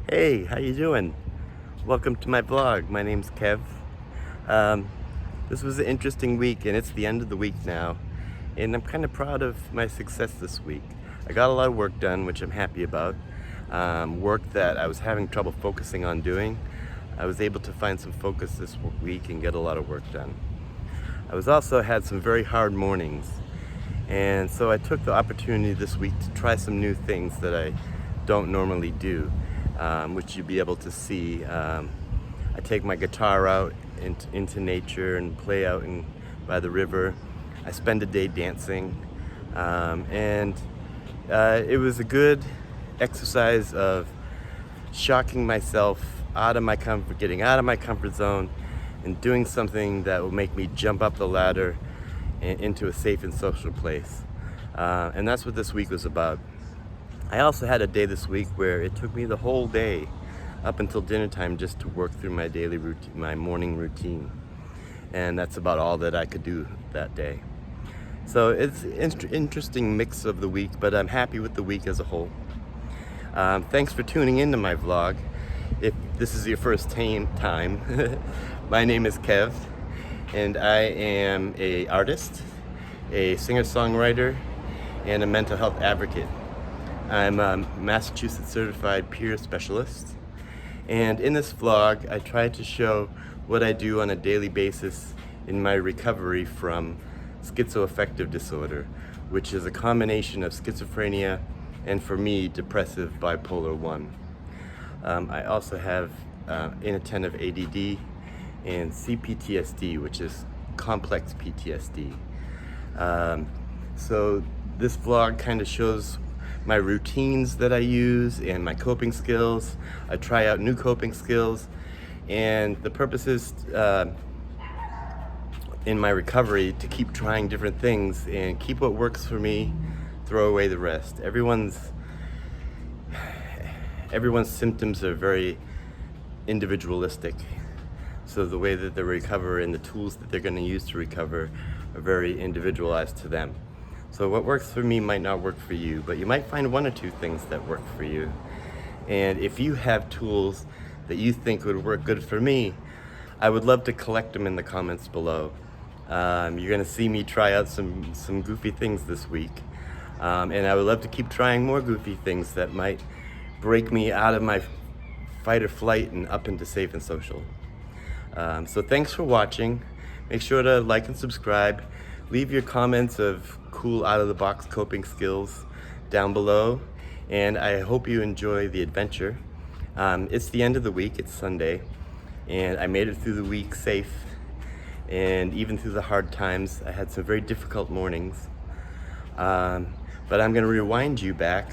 Hey, how you doing? Welcome to my vlog. My name's Kev. Um, this was an interesting week, and it's the end of the week now, and I'm kind of proud of my success this week. I got a lot of work done, which I'm happy about. Work that I was having trouble focusing on doing. I was able to find some focus this week and get a lot of work done. I was also had some very hard mornings, and so I took the opportunity this week to try some new things that I don't normally do, which you'll be able to see. I take my guitar out into nature and play out by the river. I spend a day dancing, and it was a good exercise of shocking myself getting out of my comfort zone and doing something that will make me jump up the ladder into a safe and social place. And that's what this week was about. I also had a day this week where it took me the whole day up until dinner time just to work through my daily routine, my morning routine. And that's about all that I could do that day. So it's an interesting mix of the week, but I'm happy with the week as a whole. Thanks for tuning into my vlog. If this is your first time, my name is Kev, and I am an artist, a singer-songwriter, and a mental health advocate. I'm a Massachusetts certified peer specialist, and in this vlog I try to show what I do on a daily basis in my recovery from schizoaffective disorder, which is a combination of schizophrenia and, for me, depressive bipolar 1. I also have Inattentive ADD and cPTSD, which is complex PTSD. So this vlog kind of shows my routines that I use and my coping skills. I try out new coping skills, and the purpose is in my recovery to keep trying different things and keep what works for me, throw away the rest. Everyone's symptoms are very individualistic, so the way that they recover and the tools that they're going to use to recover are very individualized to them. So what works for me might not work for you, but you might find one or two things that work for you. And if you have tools that you think would work good for me, I would love to collect them in the comments below. You're going to see me try out some goofy things this week, and I would love to keep trying more goofy things that might break me out of my fight or flight and up into safe and social. So thanks for watching. Make sure to like and subscribe. Leave your comments of cool out-of-the-box coping skills down below, and I hope you enjoy the adventure. It's the end of the week, it's Sunday, and I made it through the week safe, and even through the hard times. I had some very difficult mornings, but I'm going to rewind you back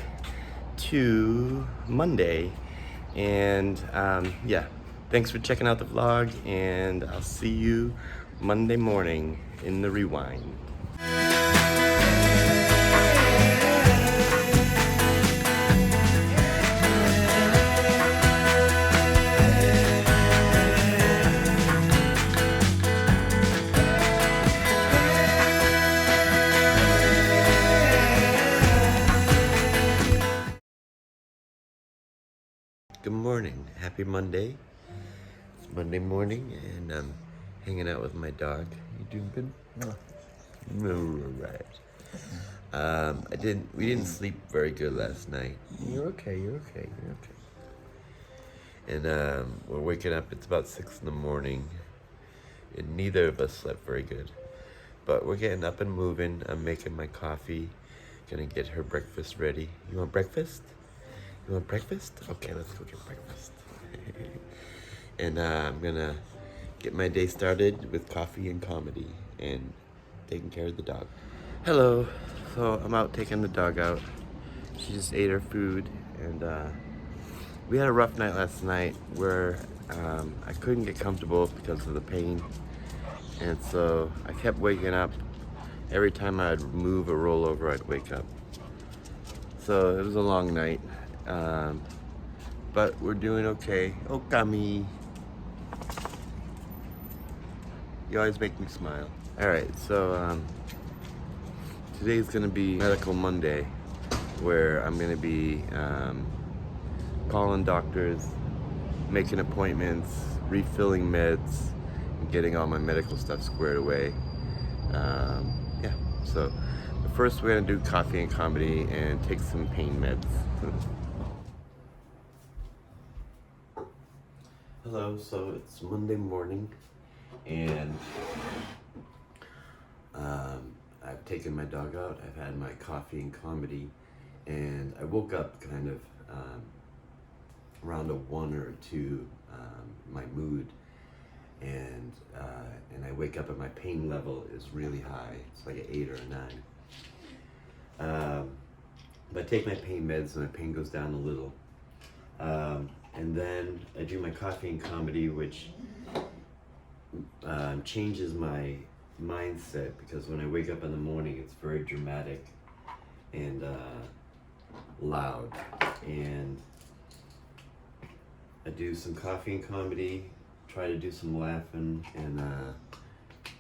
to Monday, and yeah, thanks for checking out the vlog, and I'll see you Monday morning in the rewind. Good morning, happy Monday. It's Monday morning, and I'm hanging out with my dog. You doing good? All right. We didn't sleep very good last night. You're okay. And we're waking up. It's about 6 in the morning, and neither of us slept very good. But we're getting up and moving. I'm making my coffee. Gonna get her breakfast ready. You want breakfast? You want breakfast? Okay, let's go get breakfast. And I'm gonna get my day started with coffee and comedy and taking care of the dog. Hello. So I'm out taking the dog out. She just ate her food, and we had a rough night last night where I couldn't get comfortable because of the pain, and so I kept waking up. Every time I'd move or roll over, I'd wake up. So it was a long night, but we're doing okay. Okami. You always make me smile. All right, so today's gonna be Medical Monday, where I'm gonna be calling doctors, making appointments, refilling meds, and getting all my medical stuff squared away. Yeah, so first we're gonna do coffee and comedy and take some pain meds. Hello, so it's Monday morning and I've taken my dog out, I've had my coffee and comedy, and I woke up kind of around a 1 or 2 my mood, and I wake up and my pain level is really high. It's like an 8 or a 9. But I take my pain meds and my pain goes down a little. And then I do my coffee and comedy, which changes my mindset, because when I wake up in the morning it's very dramatic and loud. And I do some coffee and comedy, try to do some laughing, and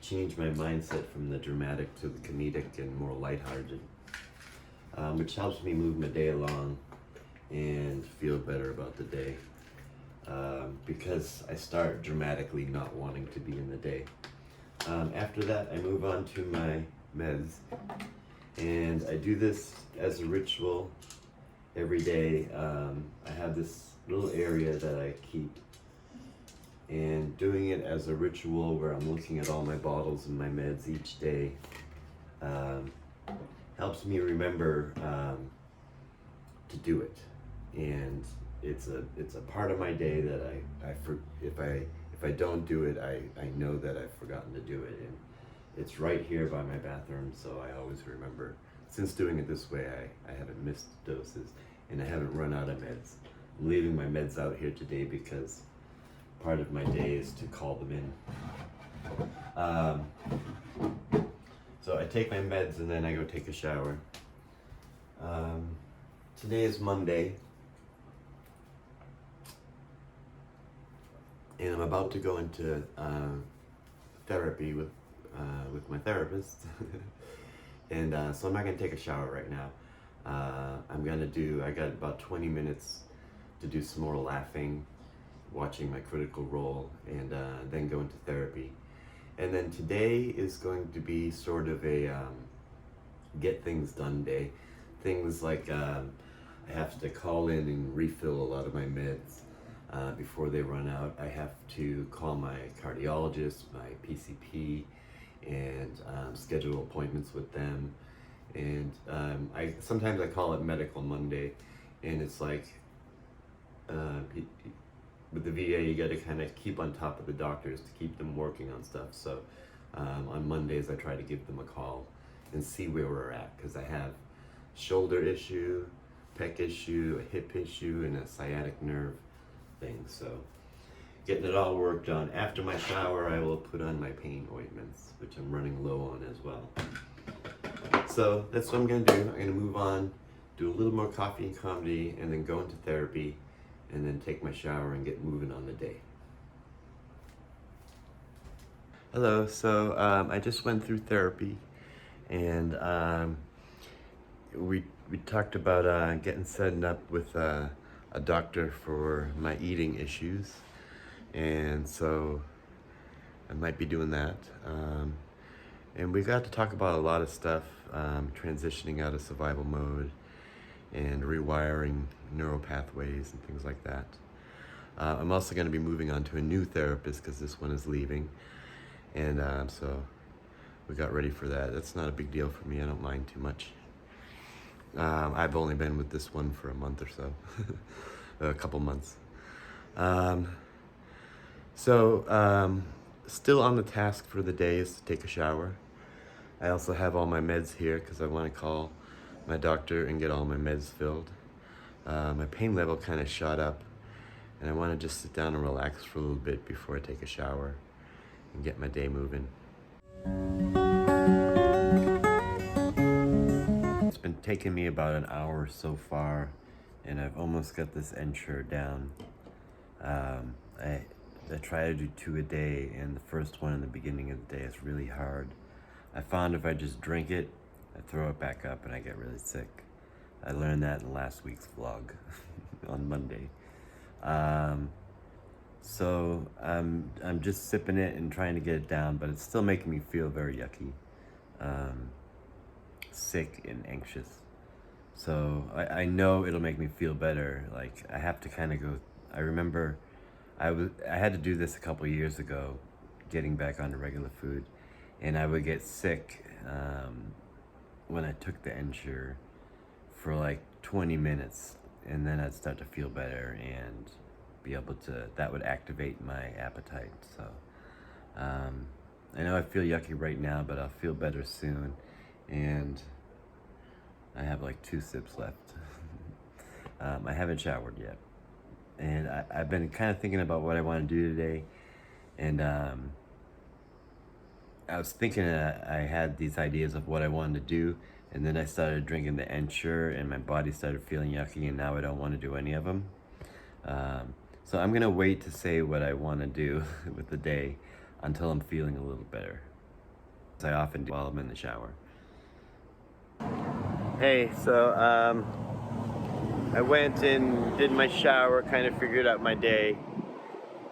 change my mindset from the dramatic to the comedic and more lighthearted, which helps me move my day along and feel better about the day, because I start dramatically not wanting to be in the day. After that, I move on to my meds, and I do this as a ritual every day. I have this little area that I keep, and doing it as a ritual where I'm looking at all my bottles and my meds each day helps me remember to do it. And it's a part of my day that if I don't do it, I know that I've forgotten to do it. And it's right here by my bathroom, so I always remember. Since doing it this way, I haven't missed doses and I haven't run out of meds. I'm leaving my meds out here today because part of my day is to call them in. So I take my meds and then I go take a shower. Today is Monday, and I'm about to go into therapy with my therapist. And so I'm not gonna take a shower right now. I got about 20 minutes to do some more laughing, watching my Critical Role, and then go into therapy. And then today is going to be sort of a get things done day. Things like I have to call in and refill a lot of my meds before they run out. I have to call my cardiologist, my PCP, and schedule appointments with them. And sometimes I call it Medical Monday, and it's like with the VA, you got to kind of keep on top of the doctors to keep them working on stuff. So on Mondays, I try to give them a call and see where we're at, because I have shoulder issue, pec issue, a hip issue, and a sciatic nerve thing. So getting it all worked on. After my shower, I will put on my pain ointments, which I'm running low on as well. So that's what I'm gonna do. I'm gonna move on, do a little more coffee and comedy, and then go into therapy, and then take my shower and get moving on the day. Hello, so I just went through therapy, and we talked about getting set up with a doctor for my eating issues, and so I might be doing that. And we got to talk about a lot of stuff, transitioning out of survival mode and rewiring neural pathways and things like that. I'm also going to be moving on to a new therapist because this one is leaving, and so we got ready for that. That's not a big deal for me. I don't mind too much. I've only been with this one for a month or so, a couple months. Still on the task for the day is to take a shower. I also have all my meds here because I want to call my doctor and get all my meds filled. My pain level kind of shot up, and I want to just sit down and relax for a little bit before I take a shower and get my day moving. It's been taking me about an hour so far, and I've almost got this Ensure down. I try to do 2 a day, and the first one in the beginning of the day is really hard. I found if I just drink it, I throw it back up and I get really sick. I learned that in last week's vlog. on Monday. So I'm just sipping it and trying to get it down, but it's still making me feel very yucky, sick and anxious. So I know it'll make me feel better. Like I have to kind of go. I remember I had to do this a couple years ago, getting back onto regular food, and I would get sick when I took the Ensure for like 20 minutes, and then I'd start to feel better and be able to. That would activate my appetite. So I know I feel yucky right now, but I'll feel better soon, and I have like 2 sips left. I haven't showered yet. And I've been kind of thinking about what I want to do today. And I was thinking I had these ideas of what I wanted to do. And then I started drinking the Ensure, and my body started feeling yucky, and now I don't want to do any of them. So I'm going to wait to say what I want to do with the day until I'm feeling a little better, as I often do while I'm in the shower. Hey, so I went and did my shower, kind of figured out my day,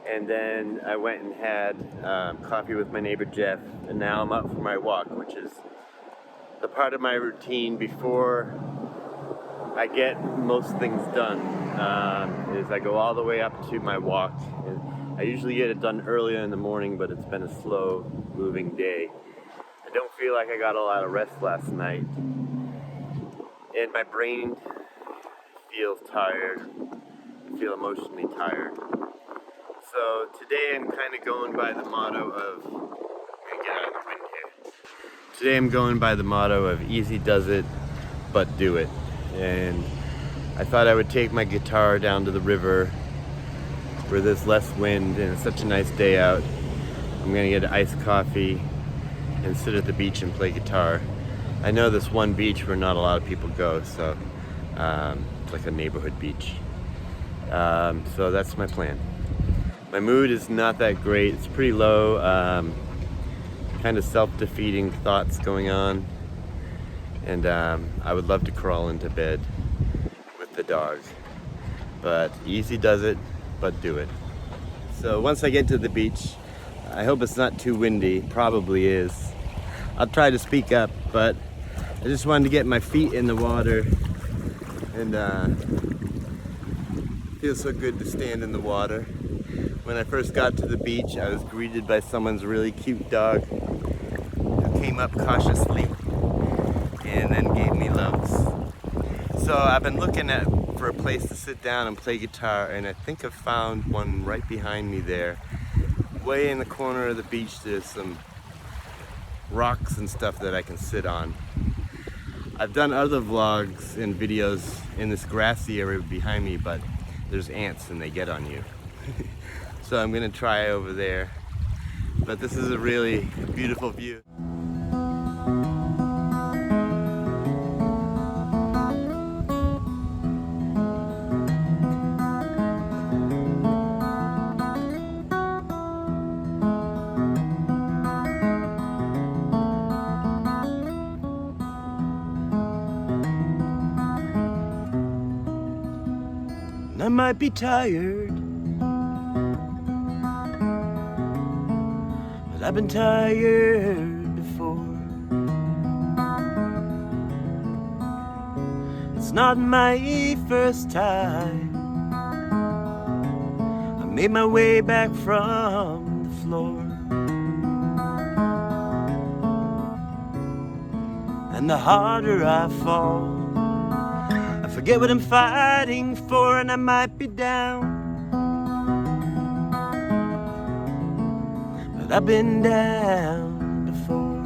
and then I went and had coffee with my neighbor Jeff, and now I'm up for my walk, which is the part of my routine before I get most things done. Is I go all the way up to my walk. And I usually get it done earlier in the morning, but it's been a slow moving day. I don't feel like I got a lot of rest last night, and my brain feels tired. I feel emotionally tired. So today I'm kind of going by the motto of, I'm gonna get out of the wind here. Today I'm going by the motto of easy does it, but do it. And I thought I would take my guitar down to the river where there's less wind and it's such a nice day out. I'm gonna get iced coffee and sit at the beach and play guitar. I know this one beach where not a lot of people go, so it's like a neighborhood beach. So that's my plan. My mood is not that great. It's pretty low. Kind of self-defeating thoughts going on. And I would love to crawl into bed with the dog. But easy does it, but do it. So once I get to the beach, I hope it's not too windy. Probably is. I'll try to speak up, but I just wanted to get my feet in the water, and it feels so good to stand in the water. When I first got to the beach, I was greeted by someone's really cute dog who came up cautiously and then gave me loves. So I've been looking for a place to sit down and play guitar, and I think I've found one right behind me there. Way in the corner of the beach, there's some rocks and stuff that I can sit on. I've done other vlogs and videos in this grassy area behind me, but there's ants and they get on you. So I'm gonna try over there. But this is a really beautiful view. I might be tired, but I've been tired before. It's not my first time. I made my way back from the floor, and the harder I fall, I forget what I'm fighting for, and I might be down, but I've been down before.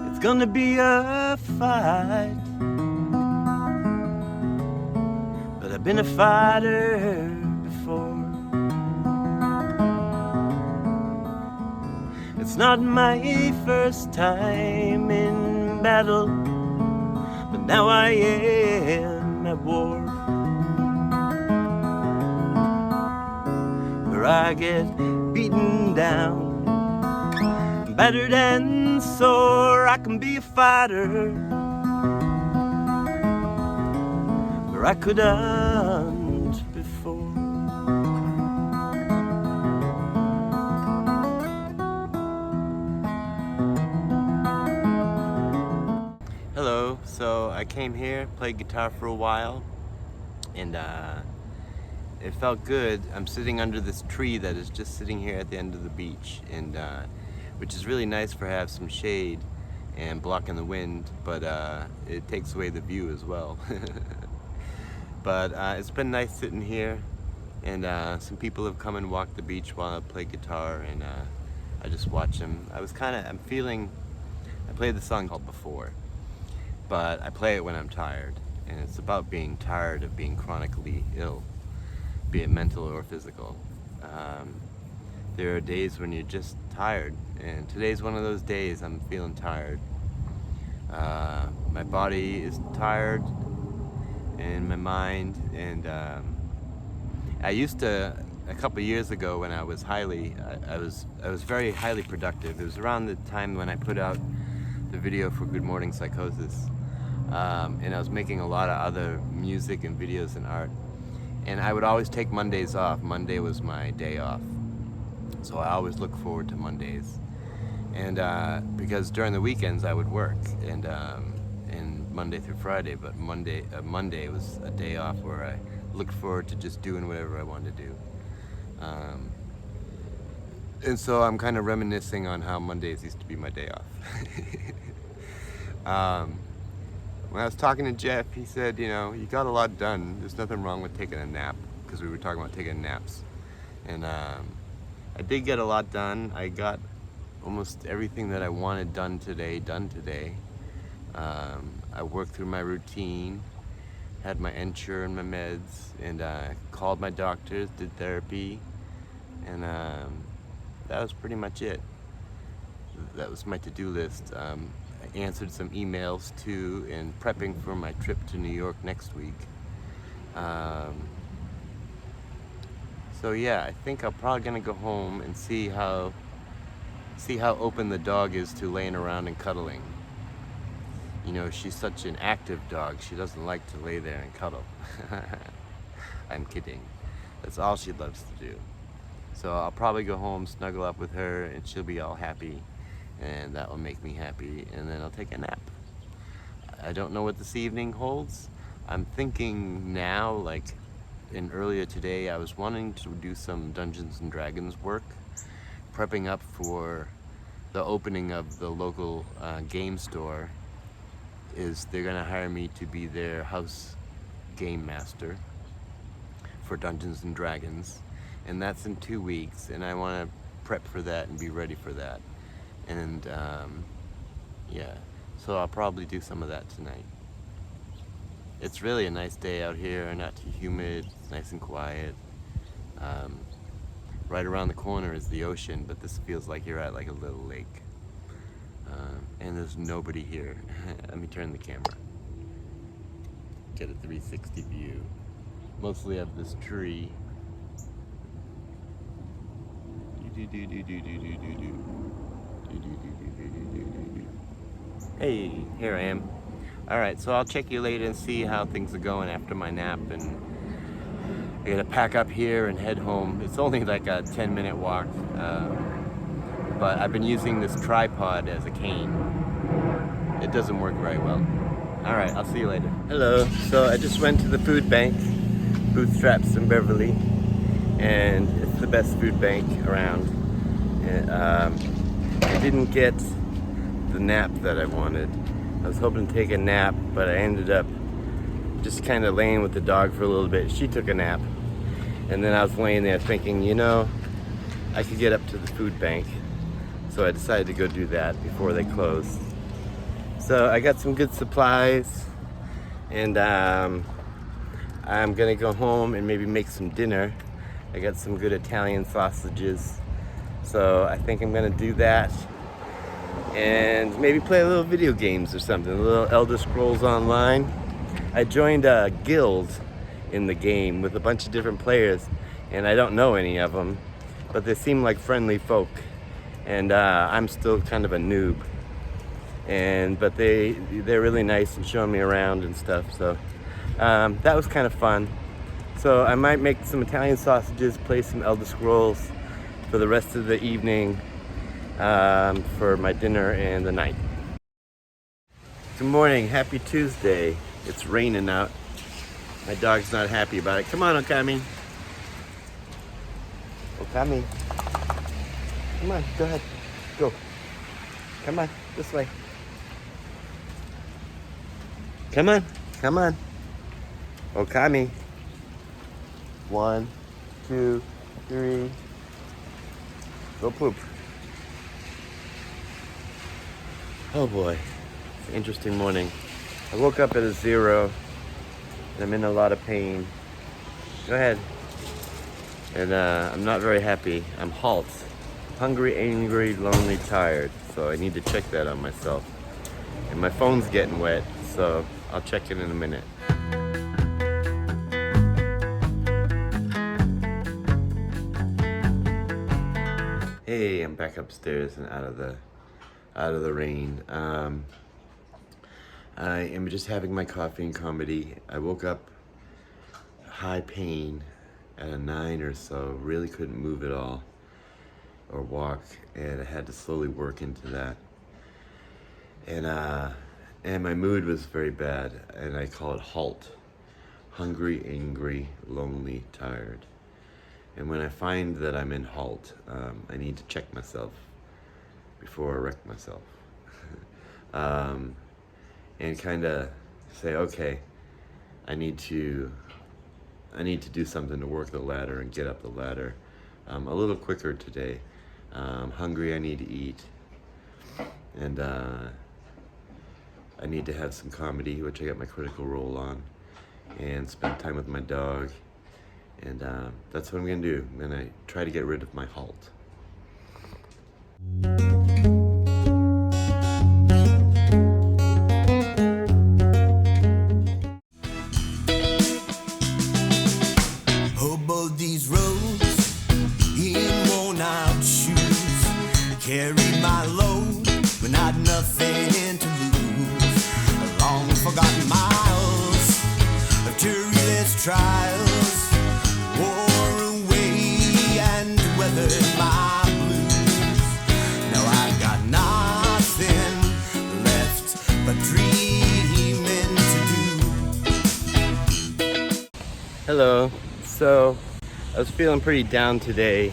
It's gonna be a fight, but I've been a fighter before. It's not my first time in battle, but now I am at war. where I get beaten down, battered and sore. I can be a fighter where I couldn't before. Hello, so I came here, played guitar for a while, and it felt good. I'm sitting under this tree that is just sitting here at the end of the beach, and which is really nice for have some shade and blocking the wind, but it takes away the view as well. But it's been nice sitting here, and some people have come and walked the beach while I play guitar, and I just watch them. I played the song called Before, but I play it when I'm tired, and it's about being tired of being chronically ill, be it mental or physical. There are days when you're just tired, and today's one of those days. I'm feeling tired. My body is tired, and my mind, and I used to, a couple years ago when I was I was very highly productive. It was around the time when I put out the video for Good Morning Psychosis, and I was making a lot of other music and videos and art, and I would always take Mondays off. Monday was my day off, so I always look forward to Mondays, and because during the weekends I would work, and Monday through Friday, but Monday was a day off where I looked forward to just doing whatever I wanted to do. And so I'm kind of reminiscing on how Mondays used to be my day off. When I was talking to Jeff, he said, you know, you got a lot done. There's nothing wrong with taking a nap, because we were talking about taking naps. And I did get a lot done. I got almost everything that I wanted done today. I worked through my routine, had my Ensure and my meds, and called my doctors, did therapy, and that was pretty much it. That was my to-do list. I answered some emails too, and prepping for my trip to New York next week. So yeah, I think I'm probably gonna go home and see how open the dog is to laying around and cuddling. You know, she's such an active dog. She doesn't like to lay there and cuddle. I'm kidding. That's all she loves to do. So I'll probably go home, snuggle up with her, and she'll be all happy, and that will make me happy, and then I'll take a nap. I don't know what this evening holds. I'm thinking now, like earlier today, I was wanting to do some Dungeons and Dragons work, prepping up for the opening of the local game store. They're gonna hire me to be their house game master for Dungeons and Dragons, and that's in 2 weeks, and I want to prep for that and be ready for that, and yeah, so I'll probably do some of that tonight. It's really a nice day out here, not too humid, it's nice and quiet. Right around the corner is the ocean, but this feels like you're at like a little lake. And there's nobody here. Let me turn the camera. Get a 360 view. Mostly of this tree. Hey, here I am. Alright, so I'll check you later and see how things are going after my nap, and I gotta pack up here and head home. It's only like a 10-minute walk. But I've been using this tripod as a cane. It doesn't work very well. All right, I'll see you later. Hello, so I just went to the food bank, Bootstraps in Beverly, and it's the best food bank around. And, I didn't get the nap that I wanted. I was hoping to take a nap, but I ended up just kind of laying with the dog for a little bit. She took a nap, and then I was laying there thinking, you know, I could get up to the food bank. So I decided to go do that before they closed. So I got some good supplies, and I'm gonna go home and maybe make some dinner. I got some good Italian sausages, so I think I'm gonna do that, and maybe play a little video games or something, a little Elder Scrolls Online. I joined a guild in the game with a bunch of different players, and I don't know any of them. but they seem like friendly folk, and I'm still kind of a noob. But they're really nice and showing me around and stuff. So that was kind of fun. So I might make some Italian sausages, play some Elder Scrolls for the rest of the evening for my dinner and the night. Good morning, happy Tuesday. It's raining out. My dog's not happy about it. Come on, Okami. Okami. Come on, go ahead. Go. Come on, this way. Come on, come on. Okami. 1, 2, 3. Go poop. Oh boy, it's an interesting morning. I woke up at a 0, and I'm in a lot of pain. Go ahead. And I'm not very happy. I'm halt. Hungry, angry, lonely, tired. So I need to check that on myself. And my phone's getting wet, so I'll check it in a minute. Hey, I'm back upstairs and out of the rain. I am just having my coffee and comedy. I woke up high pain at a 9 or so. Really couldn't move at all or walk, and I had to slowly work into that. And my mood was very bad, and I call it HALT. Hungry, angry, lonely, tired. And when I find that I'm in HALT, I need to check myself before I wreck myself. And kind of say, okay, I need to do something to work the ladder and get up the ladder a little quicker today. Hungry, I need to eat, and I need to have some comedy, which I got my Critical Role on, and spend time with my dog, and that's what I'm gonna do. I'm gonna try to get rid of my HALT. These roads in worn out shoes, carry my load when I'd nothing to lose. Long forgotten miles of tourist trials wore away and weathered my blues. Now I've got nothing left but dreaming to do. Hello. So I was feeling pretty down today,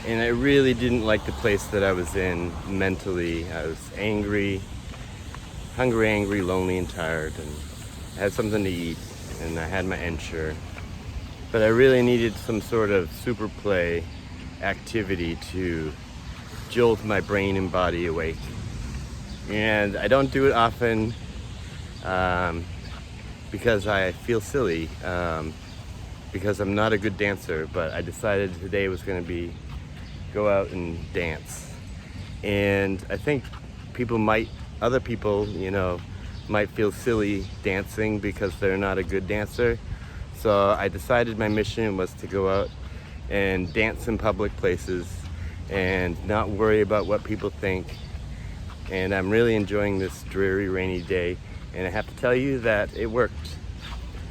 and I really didn't like the place that I was in mentally. I was angry, hungry, lonely, and tired, and I had something to eat, and I had my Ensure. But I really needed some sort of super play activity to jolt my brain and body awake. And I don't do it often because I feel silly. Because I'm not a good dancer, but I decided today was going to be go out and dance. And I think other people, might feel silly dancing because they're not a good dancer. So I decided my mission was to go out and dance in public places and not worry about what people think. And I'm really enjoying this dreary, rainy day. And I have to tell you that it worked.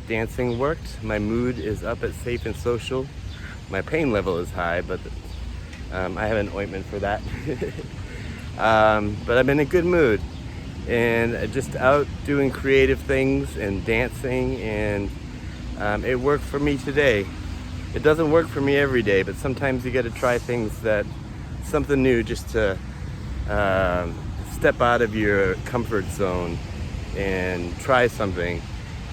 Dancing worked. My mood is up at Safe and Social. My pain level is high, but I have an ointment for that. But I'm in a good mood, and just out doing creative things and dancing, and it worked for me today. It doesn't work for me every day, but sometimes you got to try something new, just to step out of your comfort zone and try something.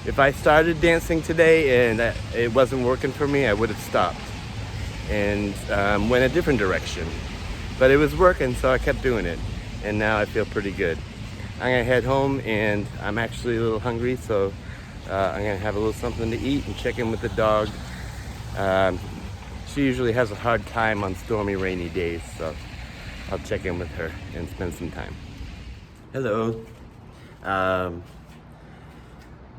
If I started dancing today and it wasn't working for me, I would have stopped and went a different direction. But it was working, so I kept doing it, and now I feel pretty good. I'm gonna head home, and I'm actually a little hungry, so I'm gonna have a little something to eat and check in with the dog. She usually has a hard time on stormy, rainy days, so I'll check in with her and spend some time. Hello.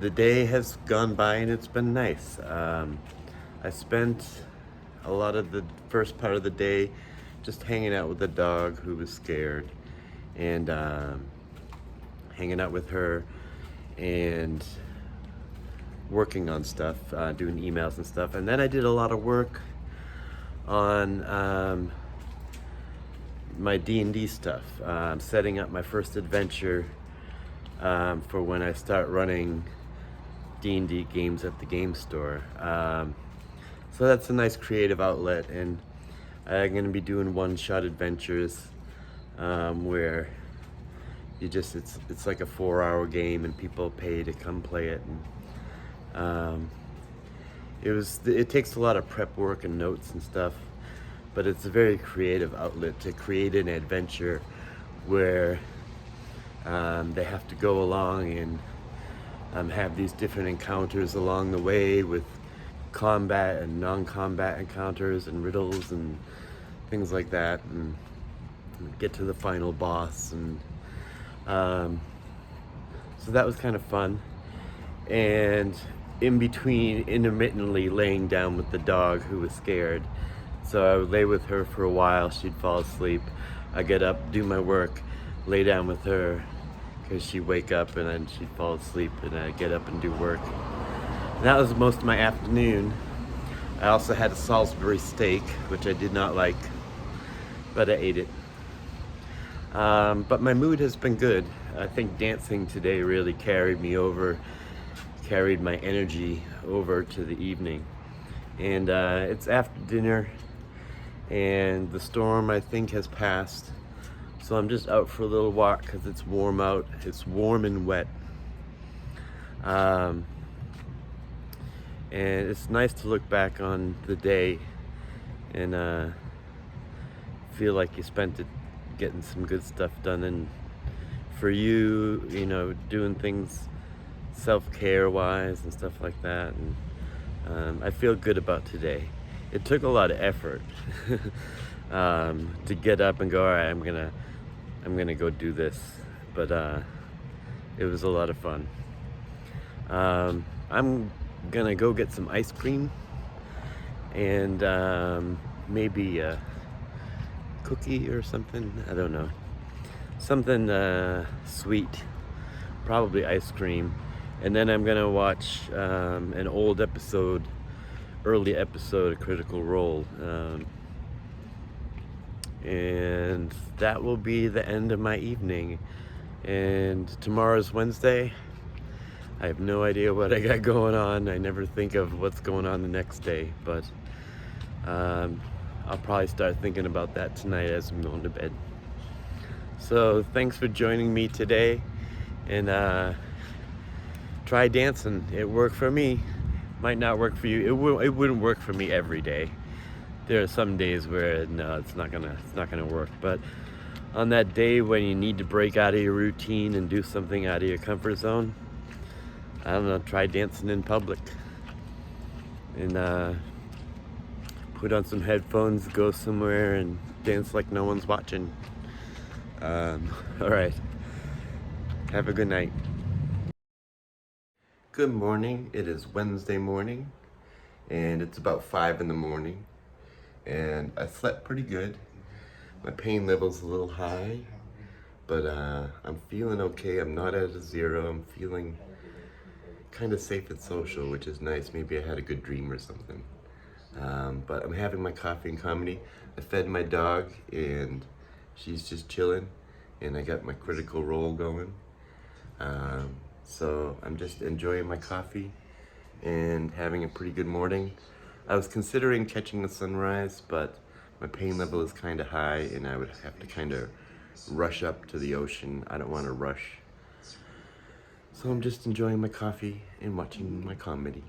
The day has gone by and it's been nice. I spent a lot of the first part of the day just hanging out with the dog who was scared, and hanging out with her and working on stuff, doing emails and stuff. And then I did a lot of work on my D&D stuff, setting up my first adventure for when I start running D&D games at the game store. So that's a nice creative outlet, and I'm gonna be doing one-shot adventures where you just it's like a 4-hour game and people pay to come play it. And it takes a lot of prep work and notes and stuff, but it's a very creative outlet to create an adventure where they have to go along and have these different encounters along the way with combat and non-combat encounters and riddles and things like that, and get to the final boss. And so that was kind of fun. And in between, intermittently laying down with the dog who was scared. So I would lay with her for a while, she'd fall asleep. I get up, do my work, lay down with her, because she'd wake up and then she'd fall asleep, and I'd get up and do work. And that was most of my afternoon. I also had a Salisbury steak, which I did not like, but I ate it. But my mood has been good. I think dancing today really carried my energy over to the evening. And it's after dinner, and the storm, I think, has passed. So I'm just out for a little walk because it's warm out. It's warm and wet. And it's nice to look back on the day and feel like you spent it getting some good stuff done. And for you, you know, doing things self-care wise and stuff like that. And I feel good about today. It took a lot of effort to get up and go, all right, I'm gonna go do this. But it was a lot of fun. I'm gonna go get some ice cream and maybe a cookie or something. I don't know. Something sweet, probably ice cream. And then I'm gonna watch an early episode of Critical Role. And that will be the end of my evening. And tomorrow's Wednesday. I have no idea what I got going on. I never think of what's going on the next day, but I'll probably start thinking about that tonight as I'm going to bed. So thanks for joining me today, and try dancing. It worked for me. Might not work for you. It wouldn't work for me every day. There are some days where no, it's not gonna work. But on that day when you need to break out of your routine and do something out of your comfort zone, I don't know, try dancing in public. And put on some headphones, go somewhere and dance like no one's watching. All right. Have a good night. Good morning. It is Wednesday morning, and it's about 5 in the morning, and I slept pretty good. My pain level's a little high, but I'm feeling okay. I'm not at a 0. I'm feeling kind of safe and social, which is nice. Maybe I had a good dream or something. But I'm having my coffee and comedy. I fed my dog, and she's just chilling, and I got my Critical Role going. So I'm just enjoying my coffee and having a pretty good morning. I was considering catching the sunrise, but my pain level is kind of high, and I would have to kind of rush up to the ocean. I don't want to rush. So I'm just enjoying my coffee and watching my comedy.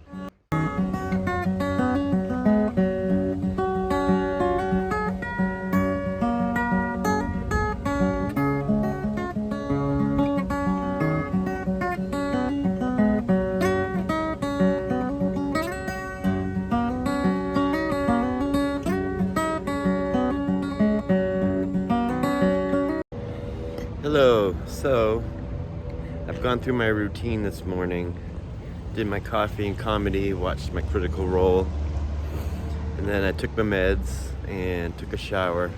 Hello. So I've gone through my routine this morning, did my coffee and comedy, watched my Critical Role, and And then I took my meds and took a shower,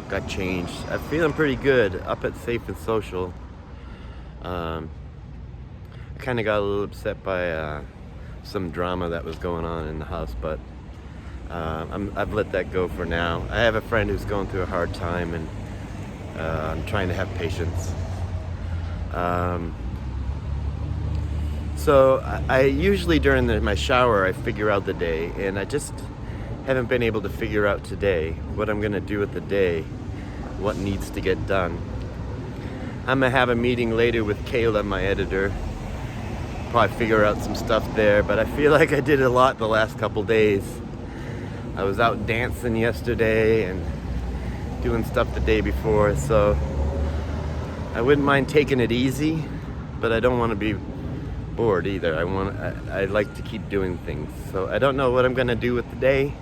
got changed. I'm feeling pretty good, up at Safe and Social. I kind of got a little upset by some drama that was going on in the house, but I've let that go for now. I have a friend who's going through a hard time, and I'm trying to have patience. So I usually during my shower I figure out the day, and I just haven't been able to figure out today what I'm gonna do with the day, what needs to get done. I'm gonna have a meeting later with Kayla, my editor, probably figure out some stuff there, but I feel like I did a lot the last couple days. I was out dancing yesterday and doing stuff the day before, so I wouldn't mind taking it easy, but I don't want to be bored either. I like to keep doing things. So I don't know what I'm gonna do with the day,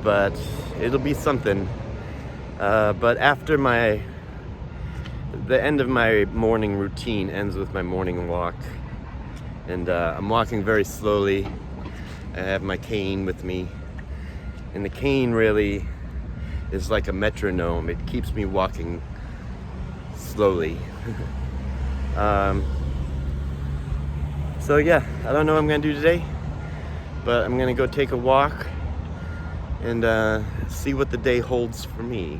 but it'll be something. But after the end of my morning routine ends with my morning walk, and I'm walking very slowly. I have my cane with me, and the cane really is like a metronome. It keeps me walking slowly. So yeah, I don't know what I'm gonna do today, but I'm gonna go take a walk and see what the day holds for me.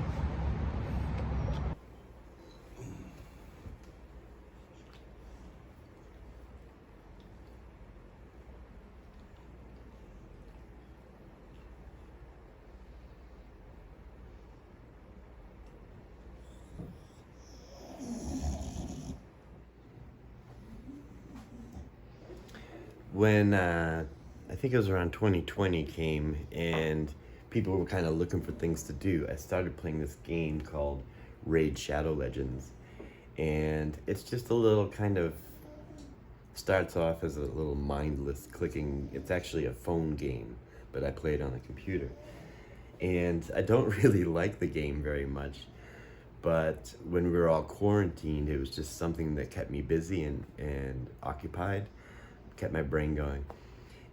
When I think it was around 2020 came and people were kind of looking for things to do, I started playing this game called Raid Shadow Legends. And it's just a little kind of, starts off as a little mindless clicking. It's actually a phone game, but I play it on a computer. And I don't really like the game very much, but when we were all quarantined, it was just something that kept me busy and occupied, kept my brain going.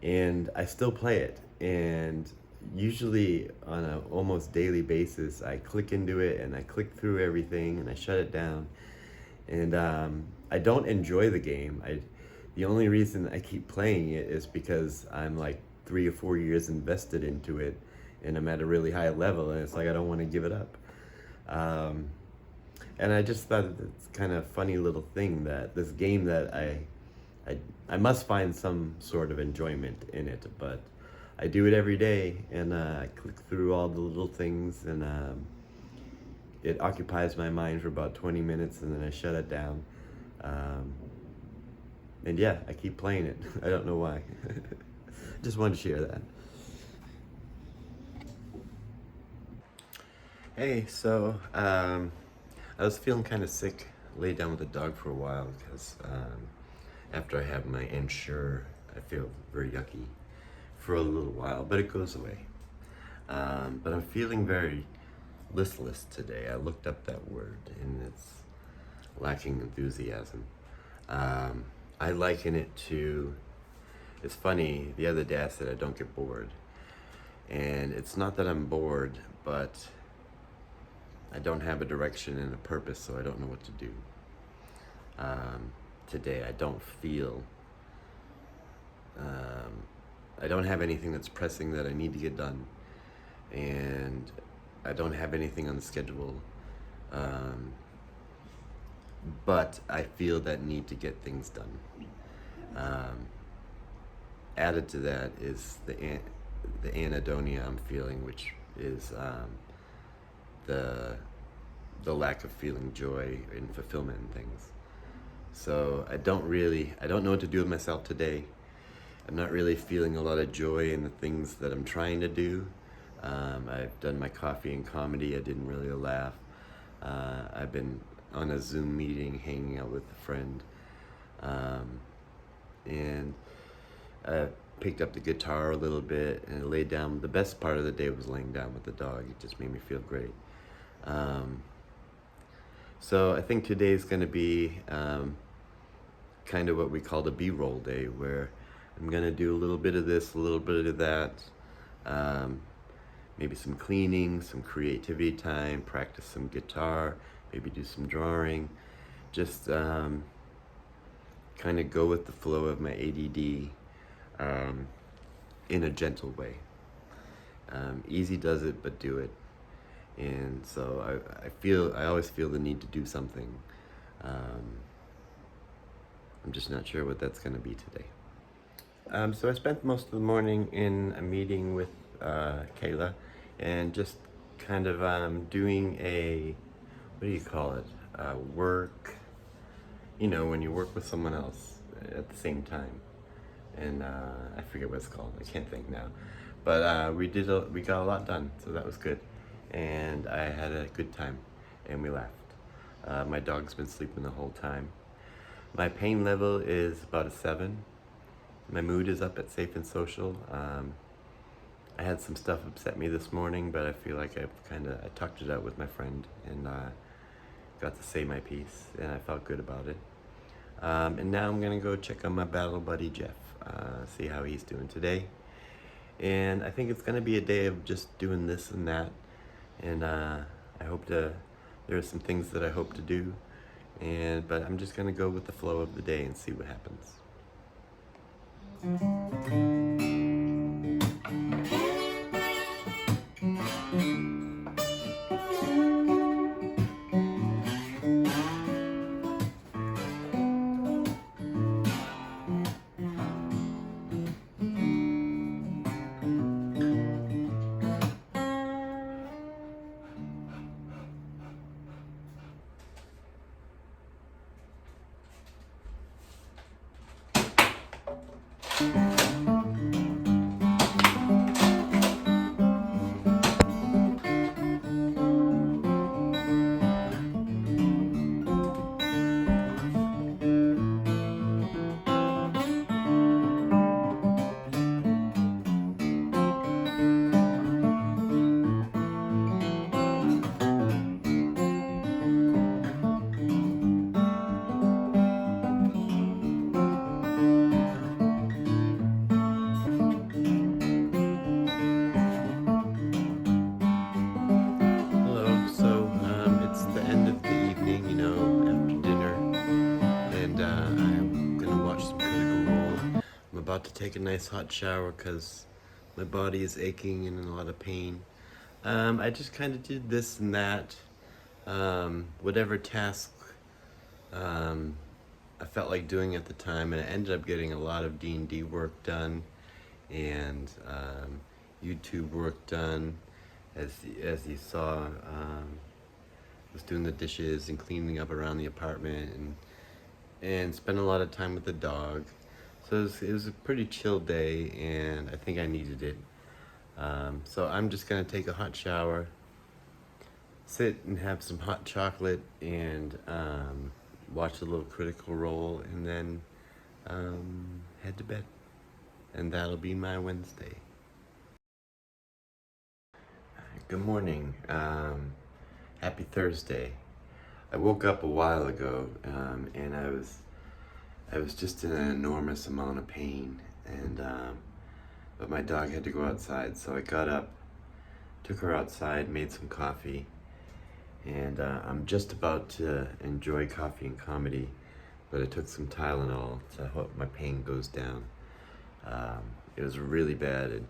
And I still play it, and usually on an almost daily basis I click into it and I click through everything and I shut it down. And I don't enjoy the game. The only reason I keep playing it is because I'm like 3 or 4 years invested into it, and I'm at a really high level, and it's like I don't want to give it up. And I just thought it's kind of a funny little thing that this game that I must find some sort of enjoyment in it, but I do it every day, and I click through all the little things, and it occupies my mind for about 20 minutes, and then I shut it down. And yeah, I keep playing it. I don't know why. Just wanted to share that. Hey, so I was feeling kind of sick. Laid down with the dog for a while because after I have my Ensure, I feel very yucky for a little while, but it goes away. But I'm feeling very listless today. I looked up that word, and it's lacking enthusiasm. I liken it to, it's funny, the other day I said I don't get bored. And it's not that I'm bored, but I don't have a direction and a purpose, so I don't know what to do. Today I don't feel, I don't have anything that's pressing that I need to get done. And I don't have anything on the schedule. But I feel that need to get things done. Added to that is the anhedonia I'm feeling, which is the lack of feeling joy and fulfillment in things. So I don't know what to do with myself today. I'm not really feeling a lot of joy in the things that I'm trying to do. I've done my coffee and comedy. I didn't really laugh. I've been on a Zoom meeting, hanging out with a friend. And I picked up the guitar a little bit and I laid down. The best part of the day was laying down with the dog. It just made me feel great. So I think today's going to be kind of what we call the B-roll day, where I'm going to do a little bit of this, a little bit of that, Maybe some cleaning, some creativity time, practice some guitar, maybe do some drawing. Just kind of go with the flow of my ADD in a gentle way. Easy does it, but do it. And so I always feel the need to do something. I'm just not sure what that's going to be today. So I spent most of the morning in a meeting with Kayla, and just kind of doing a, what do you call it? Work, when you work with someone else at the same time. And I forget what it's called. I can't think now. But we got a lot done, so that was good. And I had a good time, and we laughed. My dog's been sleeping the whole time. My pain level is about a 7. My mood is up at Safe and Social. I had some stuff upset me this morning, but I feel like I talked it out with my friend, and got to say my piece, and I felt good about it. And now I'm gonna go check on my battle buddy Jeff, see how he's doing today. And I think it's gonna be a day of just doing this and that, and there are some things that I hope to do, but I'm just gonna go with the flow of the day and see what happens. About to take a nice hot shower because my body is aching and in a lot of pain. I just kind of did this and that, whatever task I felt like doing at the time, and I ended up getting a lot of D&D work done, and YouTube work done. As you saw, was doing the dishes and cleaning up around the apartment, and spent a lot of time with the dog. So it was a pretty chill day, and I think I needed it. So I'm just gonna take a hot shower, sit and have some hot chocolate, and watch a little Critical Role, and then head to bed. And that'll be my Wednesday. Good morning. Happy Thursday. I woke up a while ago, and I was just in an enormous amount of pain, and but my dog had to go outside, so I got up, took her outside, made some coffee, and I'm just about to enjoy coffee and comedy, but I took some Tylenol to hope my pain goes down. It was really bad, and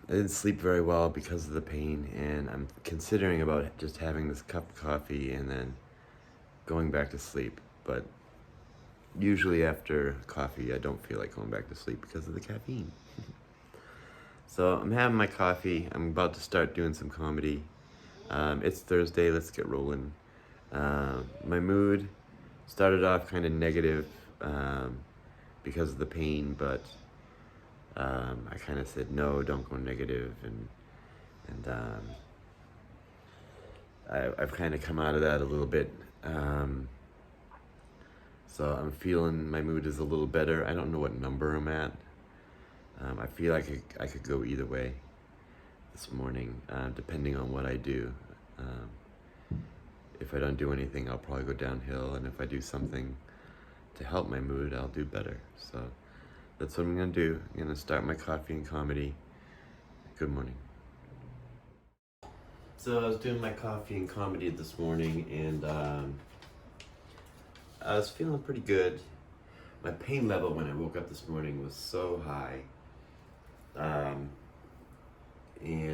I didn't sleep very well because of the pain, and I'm considering about just having this cup of coffee and then going back to sleep. But usually after coffee, I don't feel like going back to sleep because of the caffeine. So I'm having my coffee. I'm about to start doing some comedy. It's Thursday, let's get rolling. My mood started off kind of negative because of the pain, but I kind of said, no, don't go negative, and I've kind of come out of that a little bit. So I'm feeling my mood is a little better. I don't know what number I'm at. I feel like I could go either way this morning, depending on what I do. If I don't do anything, I'll probably go downhill, and if I do something to help my mood, I'll do better. So that's what I'm gonna do. I'm gonna start my coffee and comedy. Good morning. So I was doing my coffee and comedy this morning, and I was feeling pretty good. My pain level when I woke up this morning was so high, and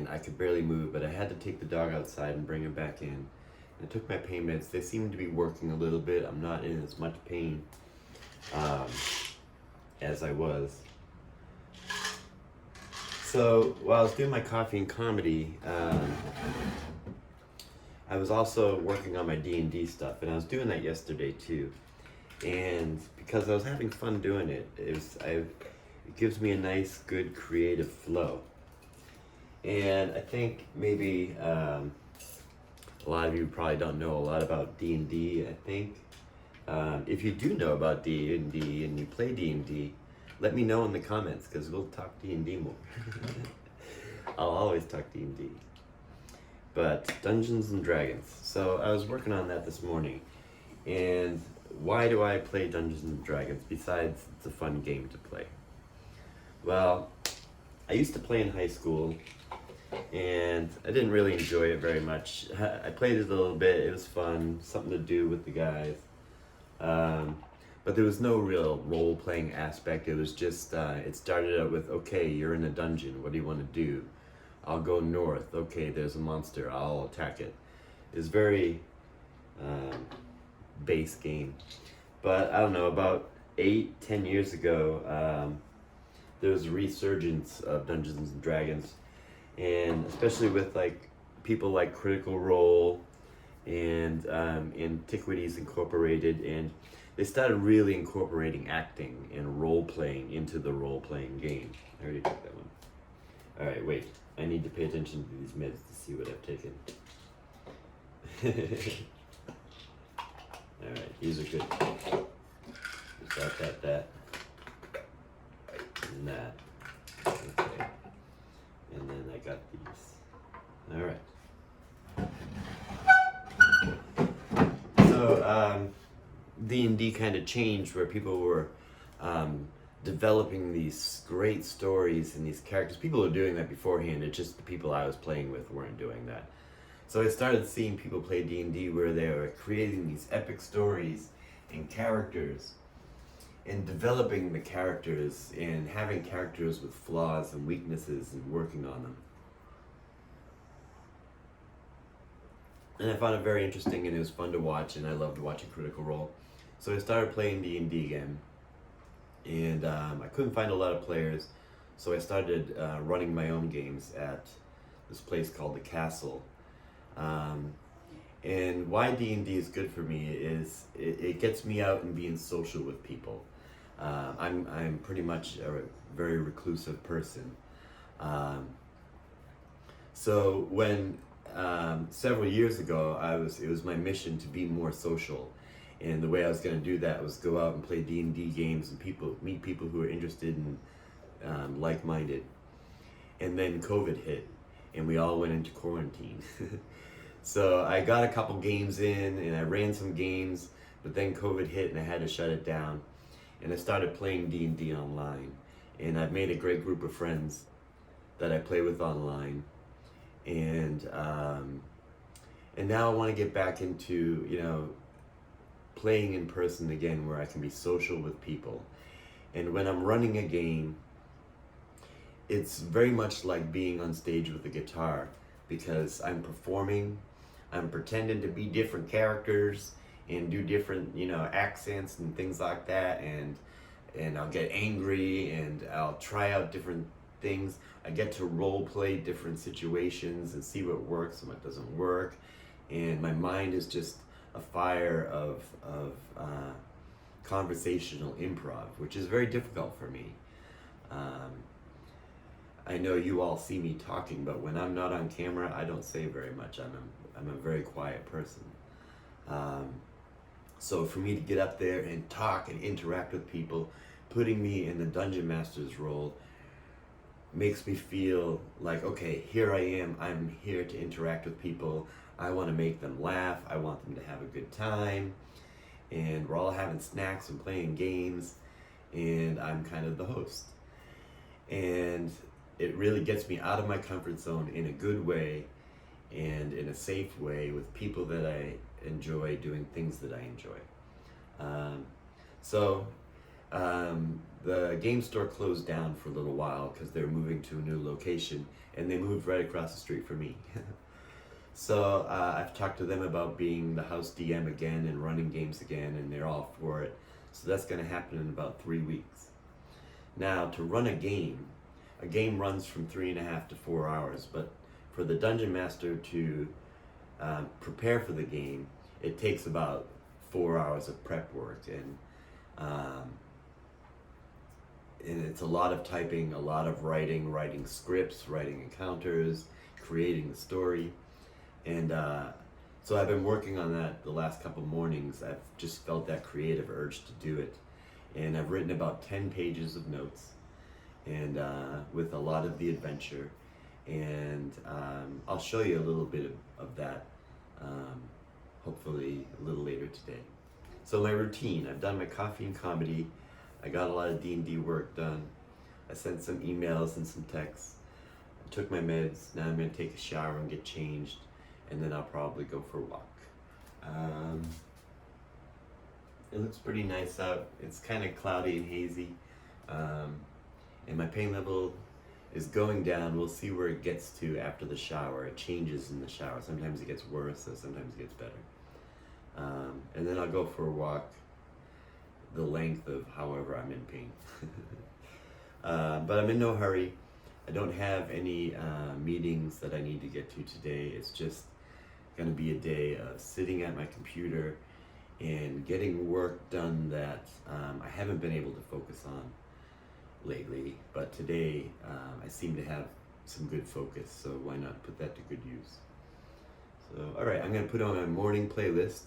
I could barely move, but I had to take the dog outside and bring him back in. I took my pain meds. They seem to be working a little bit. I'm not in as much pain as I was. So while I was doing my coffee and comedy, I was also working on my D&D stuff, and I was doing that yesterday too. And because I was having fun doing it, it gives me a nice, good, creative flow. And I think maybe a lot of you probably don't know a lot about D&D, I think. If you do know about D&D and you play D&D, let me know in the comments, because we'll talk D&D more. I'll always talk D&D. But Dungeons and Dragons. So I was working on that this morning. And why do I play Dungeons and Dragons besides it's a fun game to play? Well, I used to play in high school, and I didn't really enjoy it very much. I played it a little bit. It was fun, something to do with the guys. But there was no real role-playing aspect. It was just, it started out with, okay, you're in a dungeon. What do you want to do? I'll go north. Okay, there's a monster. I'll attack it. It's very base game. But I don't know, about 8-10 years ago, there was a resurgence of Dungeons and Dragons, and especially with like people like Critical Role and Antiquities Incorporated, and they started really incorporating acting and role-playing into the role-playing game. I already took that one. All right, wait. I need to pay attention to these meds to see what I've taken. All right, these are good. That, and that. Okay. And then I got these. All right. So D&D kind of changed, where people were developing these great stories and these characters. People were doing that beforehand. It's just the people I was playing with weren't doing that. So I started seeing people play D&D where they were creating these epic stories and characters and developing the characters and having characters with flaws and weaknesses and working on them. And I found it very interesting, and it was fun to watch, and I loved watching Critical Role. So I started playing D&D again, and I couldn't find a lot of players, so I started running my own games at this place called The Castle. And why D&D is good for me is it gets me out and being social with people. I'm pretty much a very reclusive person. So when several years ago, it was my mission to be more social. And the way I was going to do that was go out and play D&D games and meet people who are interested and like-minded. And then COVID hit, and we all went into quarantine. So I got a couple games in, and I ran some games, but then COVID hit, and I had to shut it down. And I started playing D&D online, and I've made a great group of friends that I play with online. And now I want to get back into, playing in person again, where I can be social with people. And when I'm running a game, it's very much like being on stage with a guitar, because I'm performing, I'm pretending to be different characters and do different, accents and things like that, and I'll get angry and I'll try out different things. I get to role play different situations and see what works and what doesn't work, and my mind is just a fire of conversational improv, which is very difficult for me. I know you all see me talking, but when I'm not on camera, I don't say very much. I'm a very quiet person. So for me to get up there and talk and interact with people, putting me in the Dungeon Master's role makes me feel like, okay, here I am. I'm here to interact with people. I want to make them laugh. I want them to have a good time. And we're all having snacks and playing games. and I'm kind of the host. And it really gets me out of my comfort zone in a good way and in a safe way with people that I enjoy doing things that I enjoy. The game store closed down for a little while because they're moving to a new location, and they moved right across the street from me. So I've talked to them about being the house DM again and running games again, and they're all for it. So that's going to happen in about 3 weeks. Now, to run a game runs from 3.5 to 4 hours, but for the dungeon master to prepare for the game, it takes about 4 hours of prep work, and it's a lot of typing, a lot of writing scripts, writing encounters, creating the story. And so I've been working on that the last couple mornings. I've just felt that creative urge to do it. And I've written about 10 pages of notes, and with a lot of the adventure. And I'll show you a little bit of that, hopefully a little later today. So my routine, I've done my coffee and comedy. I got a lot of D&D work done. I sent some emails and some texts. I took my meds. Now I'm going to take a shower and get changed, and then I'll probably go for a walk. It looks pretty nice out. It's kind of cloudy and hazy, and my pain level is going down. We'll see where it gets to after the shower. It changes in the shower. Sometimes it gets worse, and sometimes it gets better. And then I'll go for a walk the length of however I'm in pain. But I'm in no hurry. I don't have any meetings that I need to get to today. It's just going to be a day of sitting at my computer and getting work done that I haven't been able to focus on lately. But today I seem to have some good focus, so why not put that to good use? So, all right, I'm going to put on my morning playlist.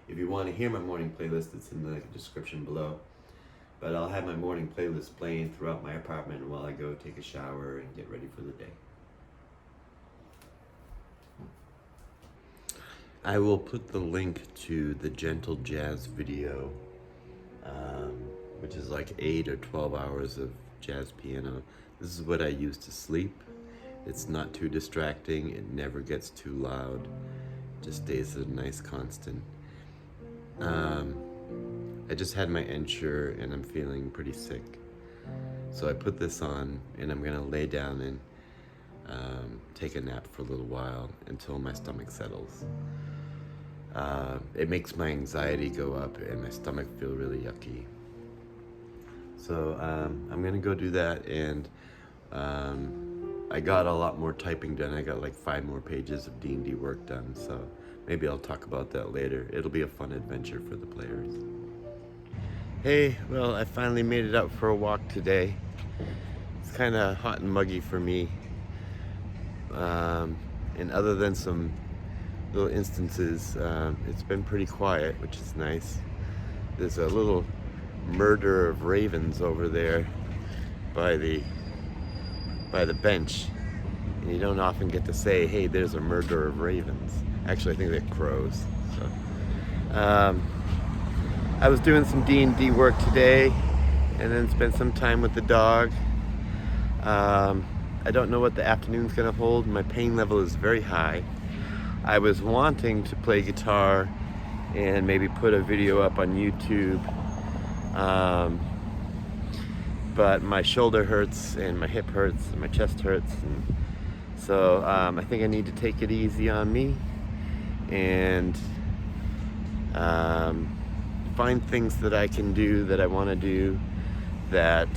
If you want to hear my morning playlist, it's in the description below. But I'll have my morning playlist playing throughout my apartment while I go take a shower and get ready for the day. I will put the link to the Gentle Jazz video, which is like 8 or 12 hours of jazz piano. This is what I use to sleep. It's not too distracting. It never gets too loud. It just stays at a nice constant. I just had my Ensure and I'm feeling pretty sick. So I put this on and I'm gonna lay down and take a nap for a little while until my stomach settles. It makes my anxiety go up and my stomach feel really yucky. So I'm gonna go do that, and I got a lot more typing done. I got like 5 more pages of D&D work done, so maybe I'll talk about that later. It'll be a fun adventure for the players. Hey, well, I finally made it out for a walk today. It's kind of hot and muggy for me. And other than some little instances, it's been pretty quiet, which is nice. There's a little murder of ravens over there by the bench. And you don't often get to say, hey, there's a murder of ravens. Actually, I think they're crows. So, I was doing some D&D work today, and then spent some time with the dog. I don't know what the afternoon's gonna hold. My pain level is very high. I was wanting to play guitar and maybe put a video up on YouTube, but my shoulder hurts and my hip hurts and my chest hurts, and so I think I need to take it easy on me and find things that I can do, that I want to do, that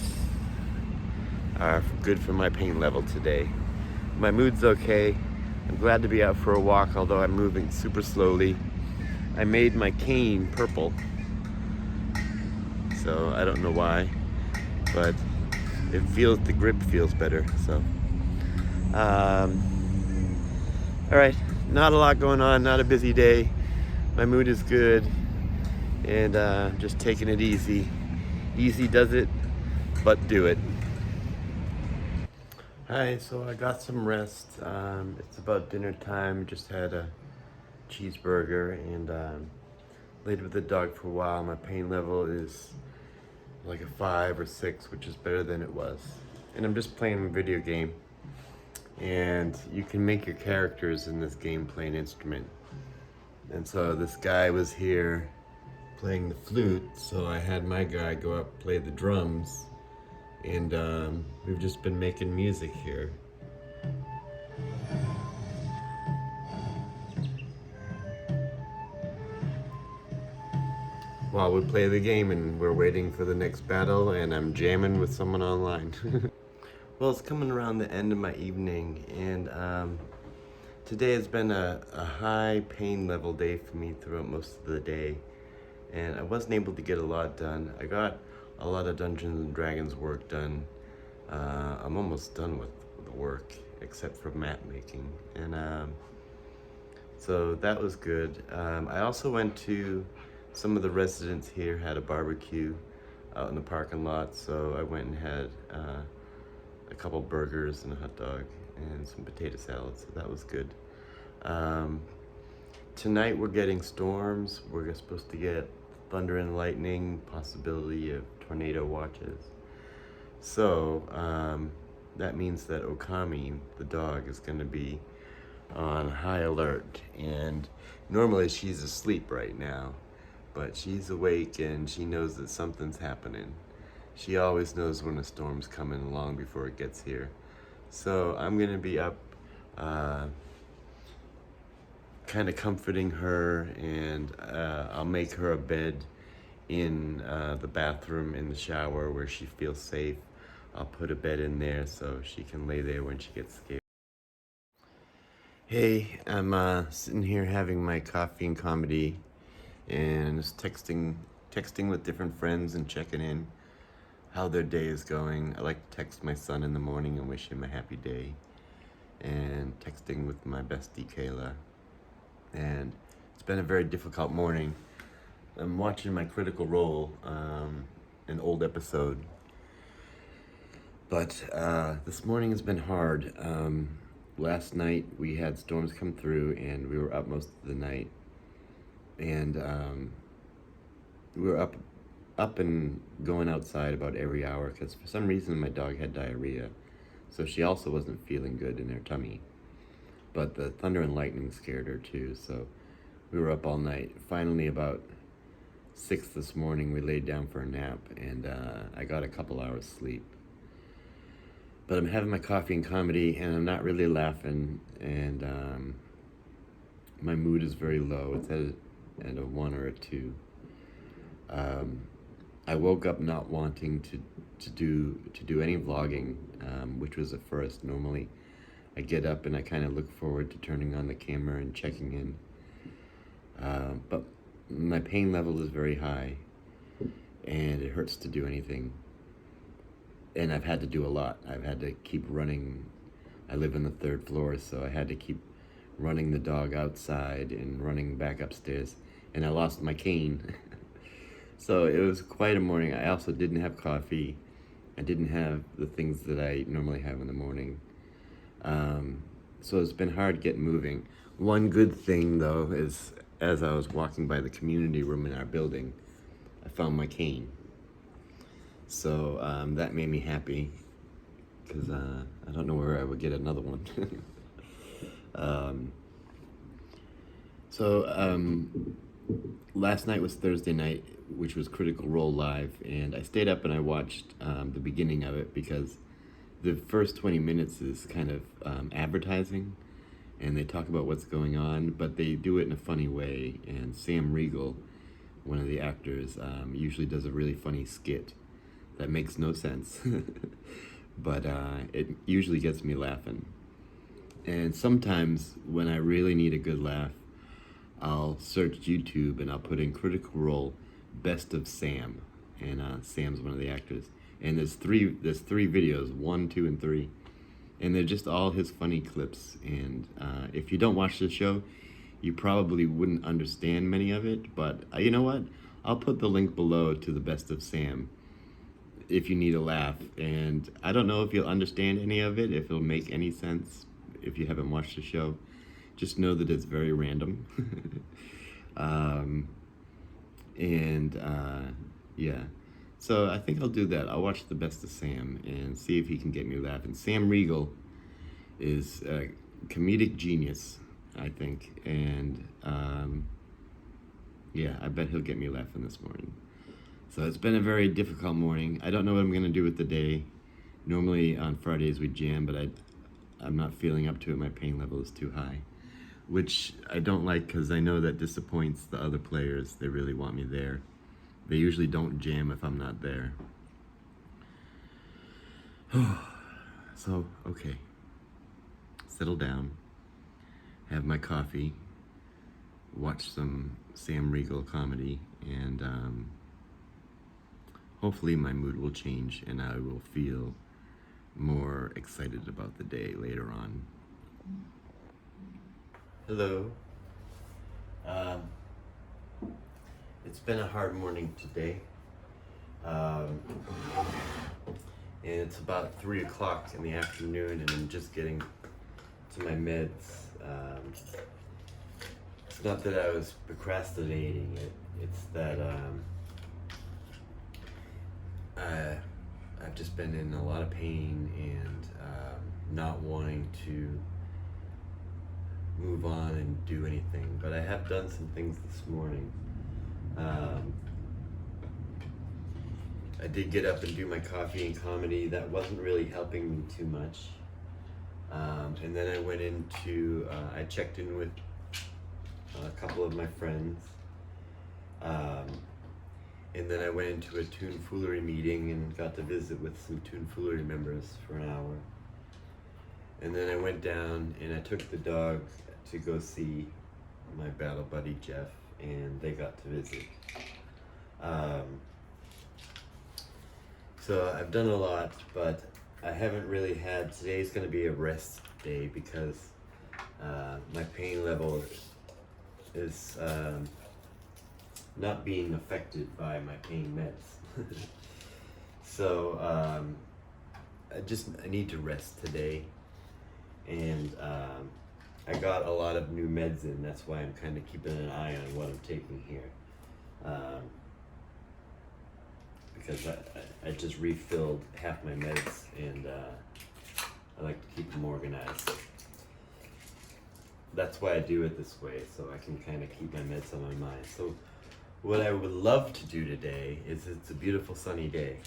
are good for my pain level today. My mood's okay. I'm glad to be out for a walk, although I'm moving super slowly. I made my cane purple, so I don't know why, but the grip feels better, so. All right, not a lot going on, not a busy day. My mood is good, and just taking it easy. Easy does it, but do it. Hi, so I got some rest. It's about dinner time. Just had a cheeseburger and laid with the dog for a while. My pain level is like a 5 or 6, which is better than it was. And I'm just playing a video game. And you can make your characters in this game play an instrument. And so this guy was here playing the flute, so I had my guy go up play the drums. And we've just been making music here. While we play the game, and we're waiting for the next battle, and I'm jamming with someone online. Well, it's coming around the end of my evening, and today has been a high pain level day for me throughout most of the day, and I wasn't able to get a lot done. I got a lot of Dungeons and Dragons work done. I'm almost done with the work, except for map making, and so that was good. I also went to some of the residents here had a barbecue out in the parking lot, so I went and had a couple burgers and a hot dog and some potato salad, so that was good. Tonight we're getting storms. We're supposed to get thunder and lightning, possibility of tornado watches. So that means that Okami, the dog, is going to be on high alert, and normally she's asleep right now, but she's awake and she knows that something's happening. She always knows when a storm's coming along before it gets here. So I'm gonna be up kind of comforting her, and I'll make her a bed in the bathroom in the shower where she feels safe. I'll put a bed in there so she can lay there when she gets scared. Hey, I'm sitting here having my coffee and comedy, and just texting with different friends and checking in how their day is going. I like to text my son in the morning and wish him a happy day, and texting with my bestie Kayla. And it's been a very difficult morning. I'm watching my Critical Role, an old episode, but this morning has been hard. Last night we had storms come through, and we were up most of the night. And we were up and going outside about every hour, because for some reason my dog had diarrhea, so she also wasn't feeling good in her tummy. But the thunder and lightning scared her too, so we were up all night. Finally, about 6 this morning, we laid down for a nap, and I got a couple hours sleep. But I'm having my coffee and comedy, and I'm not really laughing, and my mood is very low. It's at a 1 or a 2. I woke up not wanting to do any vlogging, which was a first. Normally, I get up and I kind of look forward to turning on the camera and checking in. But my pain level is very high, and it hurts to do anything. And I've had to do a lot. I've had to keep running. I live on the 3rd floor, so I had to keep running the dog outside and running back upstairs. And I lost my cane. So it was quite a morning. I also didn't have coffee. I didn't have the things that I normally have in the morning. So it's been hard getting moving. One good thing, though, is as I was walking by the community room in our building, I found my cane. So that made me happy, because I don't know where I would get another one. Last night was Thursday night, which was Critical Role Live, and I stayed up and I watched the beginning of it, because the first 20 minutes is kind of advertising, and they talk about what's going on, but they do it in a funny way. And Sam Riegel, one of the actors, usually does a really funny skit that makes no sense, but it usually gets me laughing. And sometimes when I really need a good laugh, I'll search YouTube and I'll put in Critical Role Best of Sam, and Sam's one of the actors. And there's three videos, 1, 2, and 3, and they're just all his funny clips. And if you don't watch the show, you probably wouldn't understand many of it. But you know what? I'll put the link below to the Best of Sam if you need a laugh. And I don't know if you'll understand any of it, if it'll make any sense if you haven't watched the show. Just know that it's very random. Yeah. So I think I'll do that. I'll watch The Best of Sam and see if he can get me laughing. Sam Riegel is a comedic genius, I think, and yeah, I bet he'll get me laughing this morning. So it's been a very difficult morning. I don't know what I'm gonna do with the day. Normally on Fridays we jam, but I'm not feeling up to it. My pain level is too high, which I don't like because I know that disappoints the other players. They really want me there. They usually don't jam if I'm not there. So, okay. Settle down, have my coffee, watch some Sam Riegel comedy, and hopefully my mood will change and I will feel more excited about the day later on. Hello. It's been a hard morning today. And it's about 3 o'clock in the afternoon and I'm just getting to my meds. It's not that I was procrastinating it, it's that I've just been in a lot of pain and not wanting to move on and do anything. But I have done some things this morning. I did get up and do my coffee and comedy. That wasn't really helping me too much. And then I went into, I checked in with a couple of my friends. And then I went into a Tomfoolery meeting and got to visit with some Tomfoolery members for an hour. And then I went down and I took the dog to go see my battle buddy Jeff, and they got to visit. So I've done a lot, but I haven't really had, today's gonna be a rest day because my pain level is not being affected by my pain meds. So I need to rest today, and I got a lot of new meds in. That's why I'm kind of keeping an eye on what I'm taking here, because I just refilled half my meds, and I like to keep them organized. That's why I do it this way, so I can kind of keep my meds on my mind. So what I would love to do today is, it's a beautiful sunny day.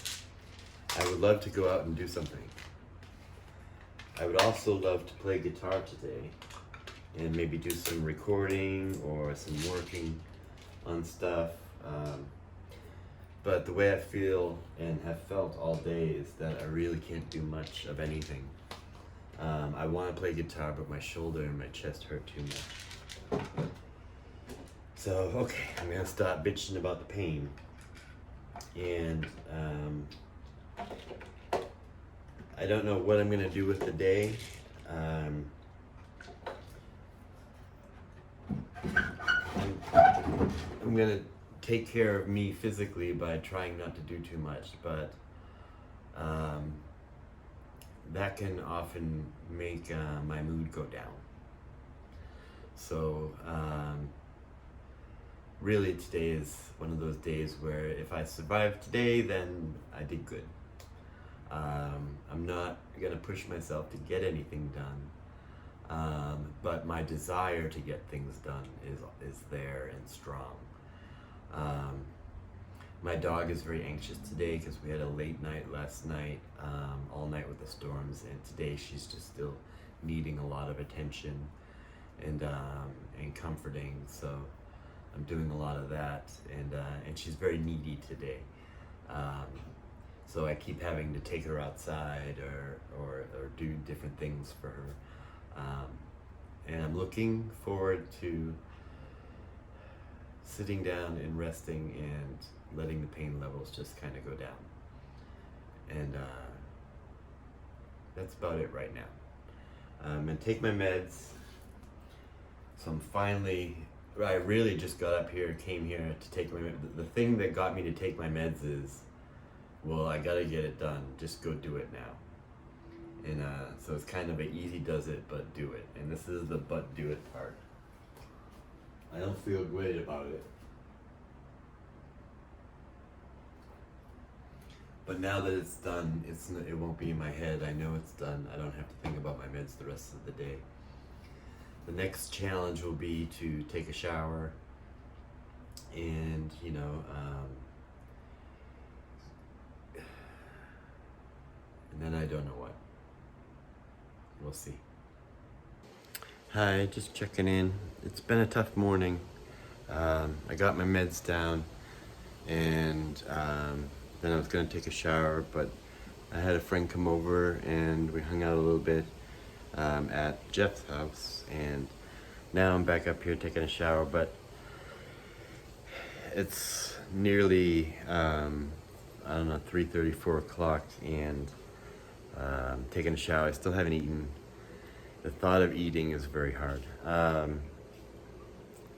I would love to go out and do something. I would also love to play guitar today and maybe do some recording or some working on stuff. But the way I feel and have felt all day is that I really can't do much of anything. I want to play guitar, but my shoulder and my chest hurt too much. So, okay, I'm gonna stop bitching about the pain. And I don't know what I'm gonna do with the day. I'm gonna take care of me physically by trying not to do too much, but that can often make my mood go down. So really today is one of those days where if I survive today, then I did good. I'm not gonna push myself to get anything done, but my desire to get things done is there and strong. My dog is very anxious today because we had a late night last night, all night with the storms, and today she's just still needing a lot of attention and comforting. So I'm doing a lot of that, and she's very needy today. So I keep having to take her outside or do different things for her. And I'm looking forward to sitting down and resting and letting the pain levels just kind of go down. And that's about it right now. I'm gonna take my meds. So I really just got up here, came here to take my meds. The thing that got me to take my meds is, well, I gotta get it done. Just go do it now. And so it's kind of an easy does it, but do it. And this is the but do it part. I don't feel great about it. But now that it's done, it won't be in my head. I know it's done. I don't have to think about my meds the rest of the day. The next challenge will be to take a shower and, and then I don't know what. We'll see. Hi, just checking in. It's been a tough morning. I got my meds down, and then I was gonna take a shower, but I had a friend come over and we hung out a little bit at Jeff's house, and now I'm back up here taking a shower, but it's nearly, I don't know, 3:30, 4 o'clock, and taking a shower. I still haven't eaten. The thought of eating is very hard. I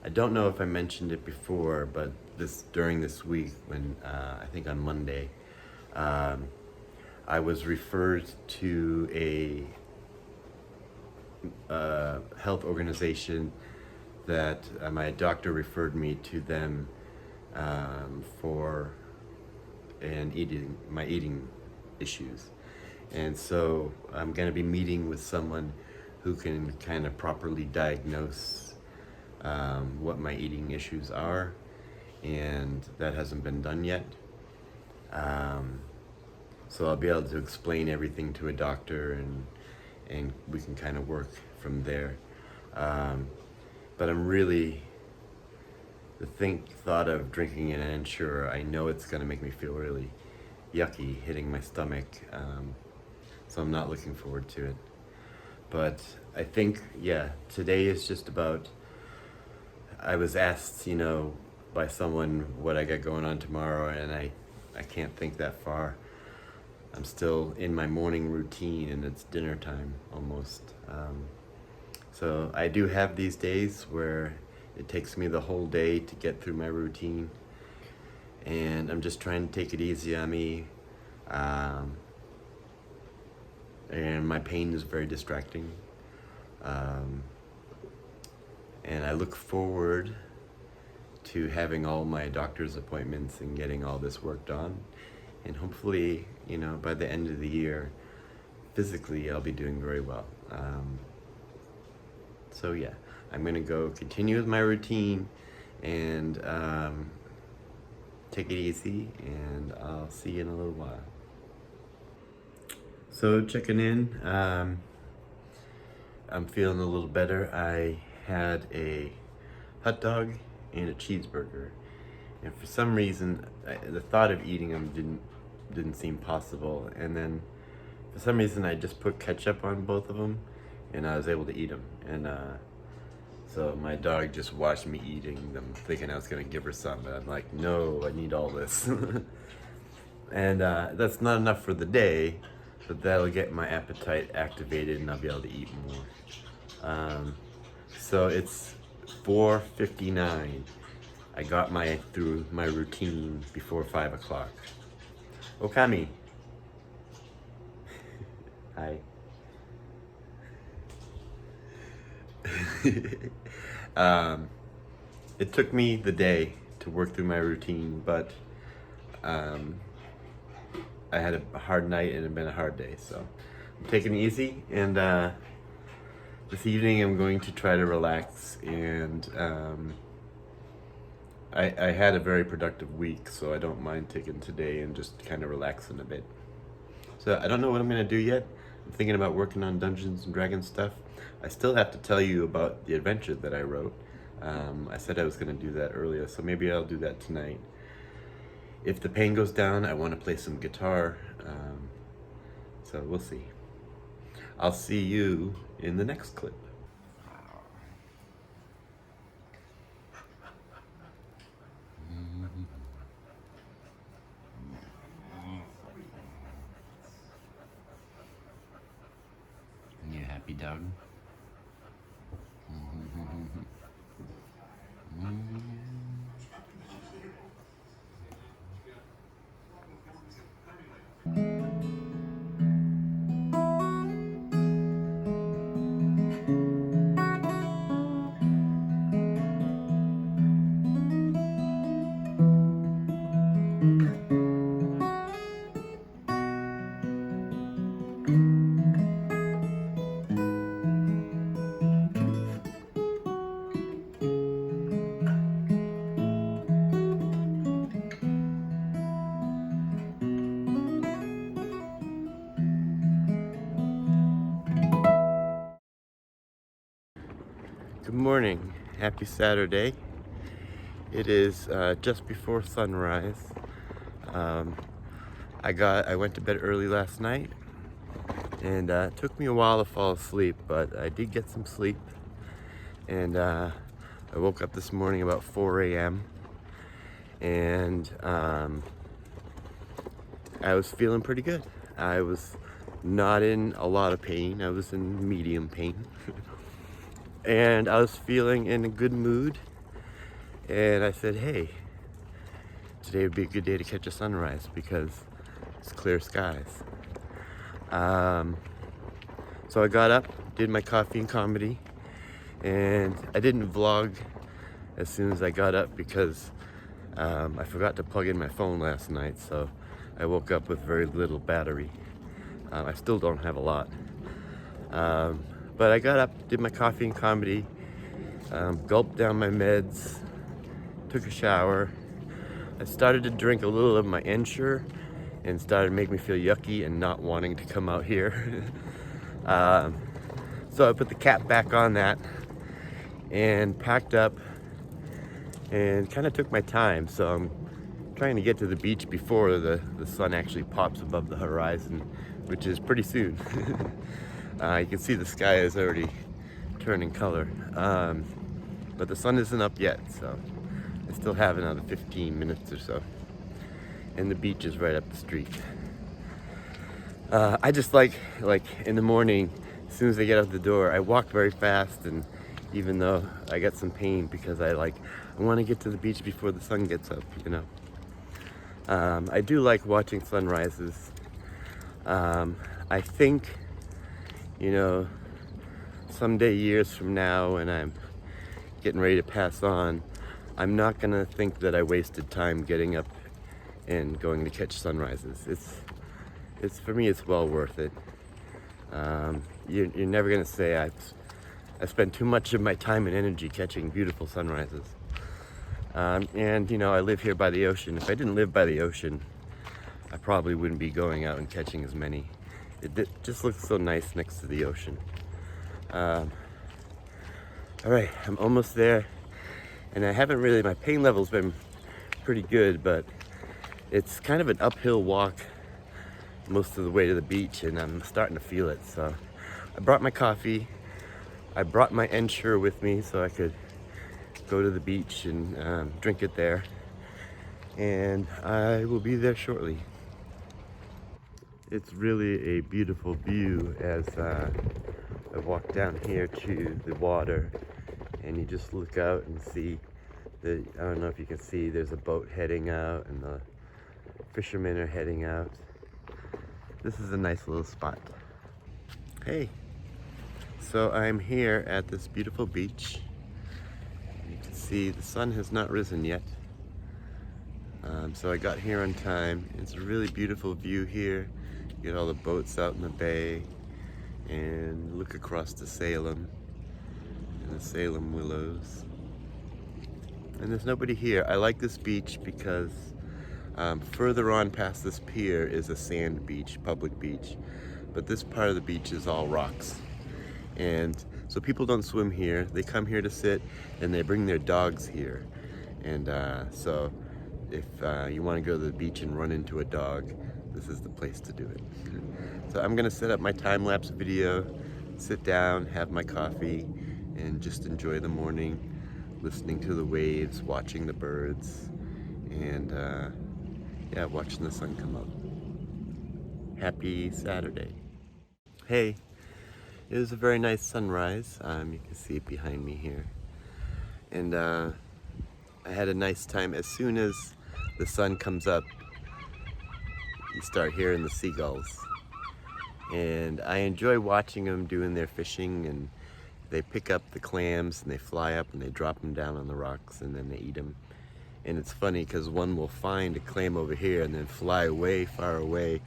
don't know if I mentioned it before, but during this week, when I think on Monday, I was referred to a health organization that my doctor referred me to them for my eating issues. And so I'm going to be meeting with someone who can kind of properly diagnose what my eating issues are, and that hasn't been done yet. So I'll be able to explain everything to a doctor, and we can kind of work from there. But I'm really, the thought of drinking an Ensure, I know it's going to make me feel really yucky, hitting my stomach. So I'm not looking forward to it. But I think, today is just about, I was asked, by someone what I got going on tomorrow, and I can't think that far. I'm still in my morning routine, and it's dinner time almost. So I do have these days where it takes me the whole day to get through my routine, and I'm just trying to take it easy on me. And my pain is very distracting. And I look forward to having all my doctor's appointments and getting all this work done. And hopefully, by the end of the year, physically, I'll be doing very well. So yeah, I'm gonna go continue with my routine and take it easy, and I'll see you in a little while. So checking in, I'm feeling a little better. I had a hot dog and a cheeseburger, and for some reason, the thought of eating them didn't seem possible. And then, for some reason, I just put ketchup on both of them, and I was able to eat them. And so my dog just watched me eating them, thinking I was gonna give her some, but I'm like, no, I need all this. And that's not enough for the day, but that'll get my appetite activated, and I'll be able to eat more. So it's 4:59. I got through my routine before 5 o'clock. Okami. Hi. It took me the day to work through my routine, but I had a hard night and it's been a hard day, so I'm taking it easy. And this evening I'm going to try to relax, and I had a very productive week, so I don't mind taking today and just kind of relaxing a bit. So I don't know what I'm going to do yet. I'm thinking about working on Dungeons and Dragons stuff. I still have to tell you about the adventure that I wrote. I said I was going to do that earlier, so maybe I'll do that tonight. If the pain goes down, I want to play some guitar, so we'll see. I'll see you in the next clip. You happy, dog? Good morning. Happy Saturday. It is just before sunrise. I went to bed early last night, and it took me a while to fall asleep, but I did get some sleep. And I woke up this morning about 4 a.m. and I was feeling pretty good. I was not in a lot of pain. I was in medium pain. And I was feeling in a good mood. And I said, hey, today would be a good day to catch a sunrise because it's clear skies. So I got up, did my coffee and comedy, and I didn't vlog as soon as I got up because I forgot to plug in my phone last night, so I woke up with very little battery. I still don't have a lot. But I got up, did my coffee and comedy, gulped down my meds, took a shower. I started to drink a little of my Ensure and started to make me feel yucky and not wanting to come out here. So I put the cap back on that and packed up and kind of took my time. So I'm trying to get to the beach before the sun actually pops above the horizon, which is pretty soon. You can see the sky is already turning color, but the sun isn't up yet, so I still have another 15 minutes or so, and the beach is right up the street. I just like in the morning, as soon as I get out the door, I walk very fast, and even though I got some pain because I want to get to the beach before the sun gets up, you know. I do like watching sunrises. I think, you know, someday, years from now, when I'm getting ready to pass on, I'm not gonna think that I wasted time getting up and going to catch sunrises. It's for me, it's well worth it. You're never gonna say I spent too much of my time and energy catching beautiful sunrises. And you know, I live here by the ocean. If I didn't live by the ocean, I probably wouldn't be going out and catching as many. It just looks so nice next to the ocean. All right, I'm almost there, and my pain level's been pretty good, but it's kind of an uphill walk most of the way to the beach, and I'm starting to feel it. So I brought my coffee, I brought my Ensure with me so I could go to the beach and drink it there, and I will be there shortly. It's really a beautiful view as I walk down here to the water, and you just look out and see I don't know if you can see, there's a boat heading out and the fishermen are heading out. This is a nice little spot. Hey, so I'm here at this beautiful beach. You can see the sun has not risen yet. So I got here on time. It's a really beautiful view here. You get all the boats out in the bay and look across to Salem and the Salem willows. And there's nobody here. I like this beach because further on past this pier is a sand beach, public beach. But this part of the beach is all rocks. And so people don't swim here. They come here to sit, and they bring their dogs here. And so if you want to go to the beach and run into a dog, this is the place to do it. So I'm gonna set up my time-lapse video, sit down, have my coffee, and just enjoy the morning, listening to the waves, watching the birds, and yeah, watching the sun come up. Happy Saturday. Hey, it was a very nice sunrise. You can see it behind me here. And I had a nice time. As soon as the sun comes up, you start hearing the seagulls. And I enjoy watching them doing their fishing, and they pick up the clams and they fly up and they drop them down on the rocks and then they eat them. And it's funny because one will find a clam over here and then fly away, far away,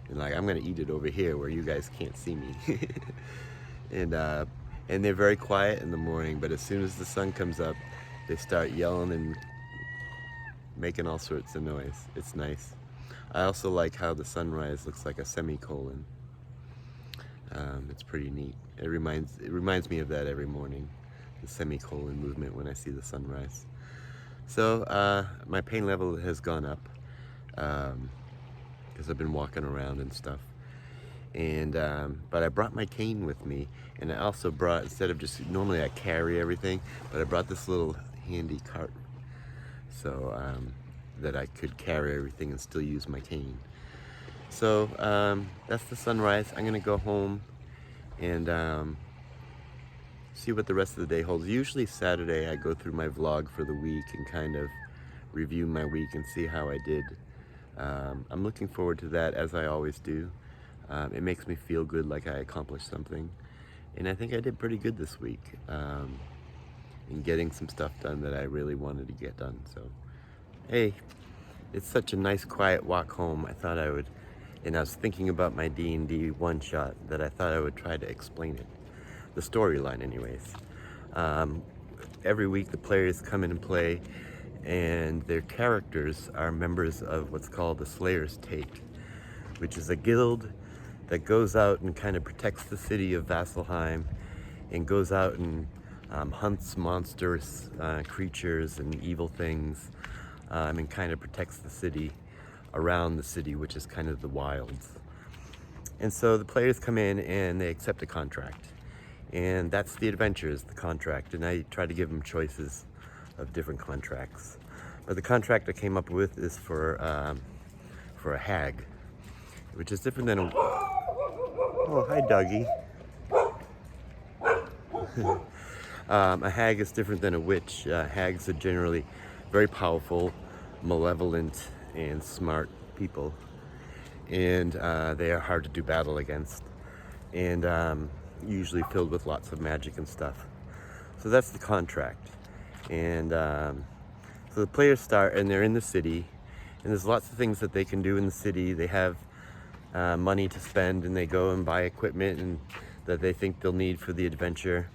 and I'm gonna eat it over here where you guys can't see me. And they're very quiet in the morning, but as soon as the sun comes up, they start yelling and making all sorts of noise. It's nice. I also like how the sunrise looks like a semicolon. It's pretty neat. It reminds me of that every morning. the semicolon movement when I see the sunrise. So my pain level has gone up because I've been walking around and stuff. And but I brought my cane with me, and I also brought, instead of just, normally I carry everything, but I brought this little handy cart so that I could carry everything and still use my cane. So that's the sunrise. I'm gonna go home and see what the rest of the day holds. Usually Saturday I go through my vlog for the week and kind of review my week and see how I did. I'm looking forward to that, as I always do. It makes me feel good, like I accomplished something. And I think I did pretty good this week in getting some stuff done that I really wanted to get done. So, hey, it's such a nice quiet walk home. I thought I would, and I was thinking about my D&D one-shot that I thought I would try to explain it. The storyline anyways. Every week the players come in and play, and their characters are members of what's called the Slayer's Take, which is a guild that goes out and kind of protects the city of Vasselheim and goes out and hunts monstrous creatures and evil things and kind of protects the city around the city, which is kind of the wilds. And so the players come in and they accept a contract. And that's the adventure, is the contract. And I try to give them choices of different contracts. But the contract I came up with is for a hag, which is different than a... Oh, hi, doggy. A hag is different than a witch. Hags are generally very powerful, malevolent, and smart people. And they are hard to do battle against. And usually filled with lots of magic and stuff. So that's the contract. And so the players start, and they're in the city, and there's lots of things that they can do in the city. They have money to spend, and they go and buy equipment and that they think they'll need for the adventure.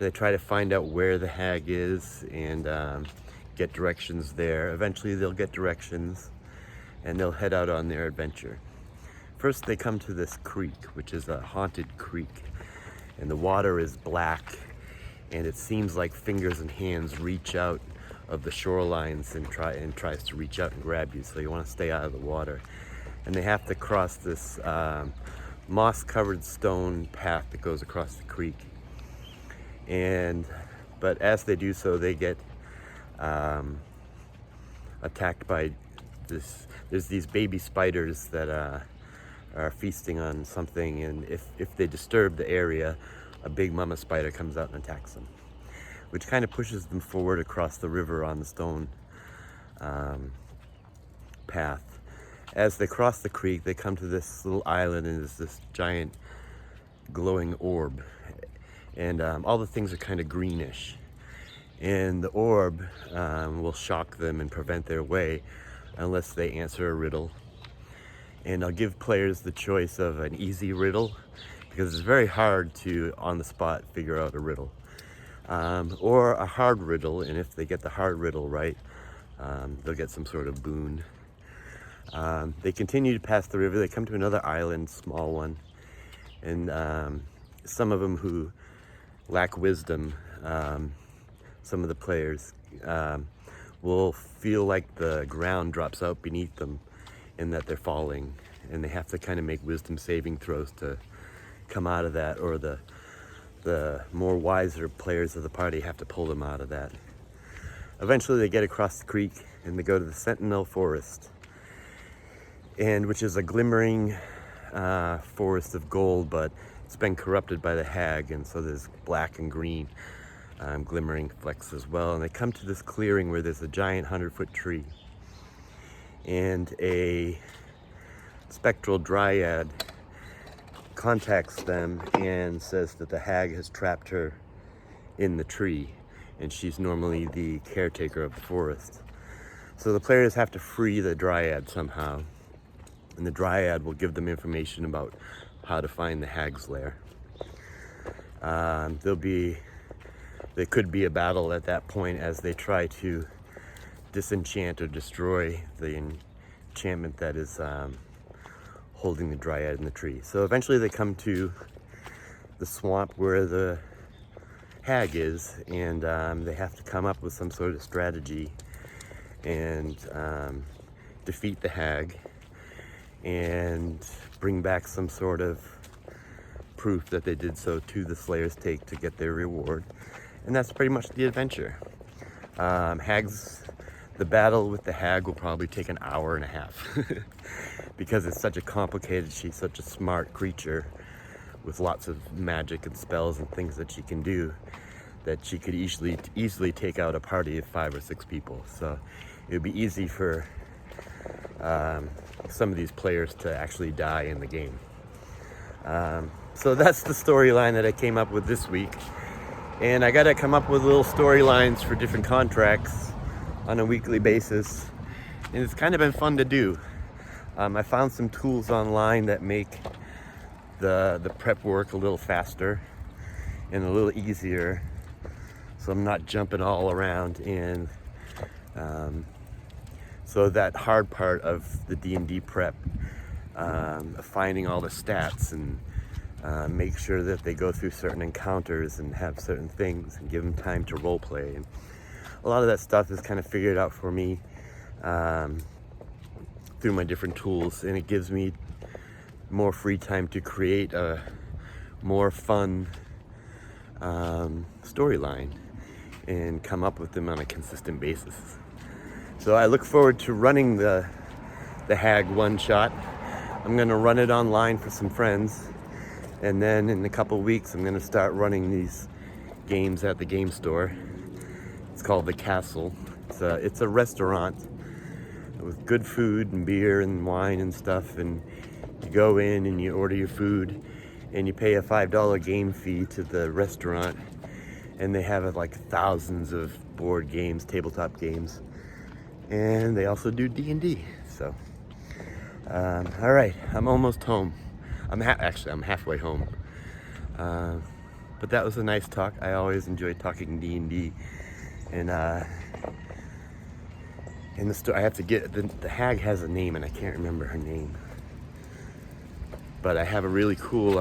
They try to find out where the hag is and get directions there. Eventually they'll get directions and they'll head out on their adventure. First they come to this creek, which is a haunted creek, and the water is black, and it seems like fingers and hands reach out of the shorelines and tries to reach out and grab you, so you want to stay out of the water. And they have to cross this moss-covered stone path that goes across the creek. But as they do so, they get attacked by there's these baby spiders that are feasting on something, and if they disturb the area, a big mama spider comes out and attacks them, which kind of pushes them forward across the river on the stone path. As they cross the creek, they come to this little island, and there's this giant glowing orb, and all the things are kind of greenish, and the orb will shock them and prevent their way unless they answer a riddle. And I'll give players the choice of an easy riddle, because it's very hard to on the spot figure out a riddle, or a hard riddle, and if they get the hard riddle right, they'll get some sort of boon. They continue to pass the river. They come to another island, small one, and some of them who lack wisdom, some of the players, will feel like the ground drops out beneath them and that they're falling, and they have to kind of make wisdom saving throws to come out of that, or the more wiser players of the party have to pull them out of that. Eventually they get across the creek and they go to the Sentinel Forest, and which is a glimmering forest of gold, but it's been corrupted by the hag, and so there's black and green glimmering flecks as well. And they come to this clearing where there's a giant 100-foot tree, and a spectral dryad contacts them and says that the hag has trapped her in the tree, and she's normally the caretaker of the forest. So the players have to free the dryad somehow, and the dryad will give them information about how to find the hag's lair. There could be a battle at that point as they try to disenchant or destroy the enchantment that is holding the dryad in the tree. So eventually they come to the swamp where the hag is, and they have to come up with some sort of strategy and defeat the hag and bring back some sort of proof that they did so to the Slayer's Take to get their reward. And that's pretty much the adventure. The battle with the hag will probably take an hour and a half because it's such a complicated, she's such a smart creature with lots of magic and spells and things that she can do, that she could easily take out a party of 5 or 6 people. So it would be easy for some of these players to actually die in the game. So that's the storyline that I came up with this week. And I gotta come up with little storylines for different contracts on a weekly basis. And it's kind of been fun to do. I found some tools online that make the prep work a little faster and a little easier. So I'm not jumping all around, and so that hard part of the D&D prep, finding all the stats and make sure that they go through certain encounters and have certain things and give them time to role play. And a lot of that stuff is kind of figured out for me through my different tools, and it gives me more free time to create a more fun storyline and come up with them on a consistent basis. So I look forward to running the hag one shot. I'm gonna run it online for some friends, and then in a couple weeks I'm gonna start running these games at the game store. It's called The Castle. It's a restaurant with good food and beer and wine and stuff, and you go in and you order your food and you pay a $5 game fee to the restaurant, and they have like thousands of board games, tabletop games, and they also do D&D. So all right, I'm almost home. I'm halfway home, but that was a nice talk. I always enjoy talking D&D, and in the story I have to get the hag has a name and I can't remember her name, but I have a really cool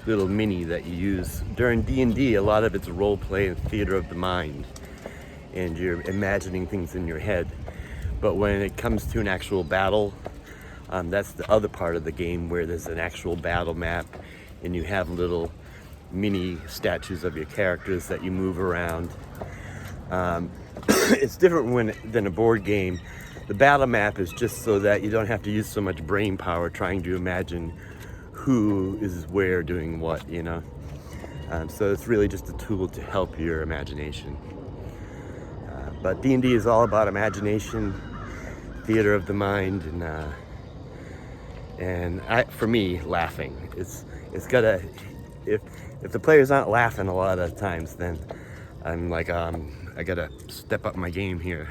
little mini that you use during D&D. A lot of it's role play and theater of the mind, and you're imagining things in your head. But when it comes to an actual battle, that's the other part of the game where there's an actual battle map, and you have little mini statues of your characters that you move around. It's different than a board game. The battle map is just so that you don't have to use so much brain power trying to imagine who is where doing what, you know. So it's really just a tool to help your imagination. But D&D is all about imagination, theater of the mind, and for me, laughing. It's gotta, if the players aren't laughing a lot of times, then I'm like, I gotta step up my game here.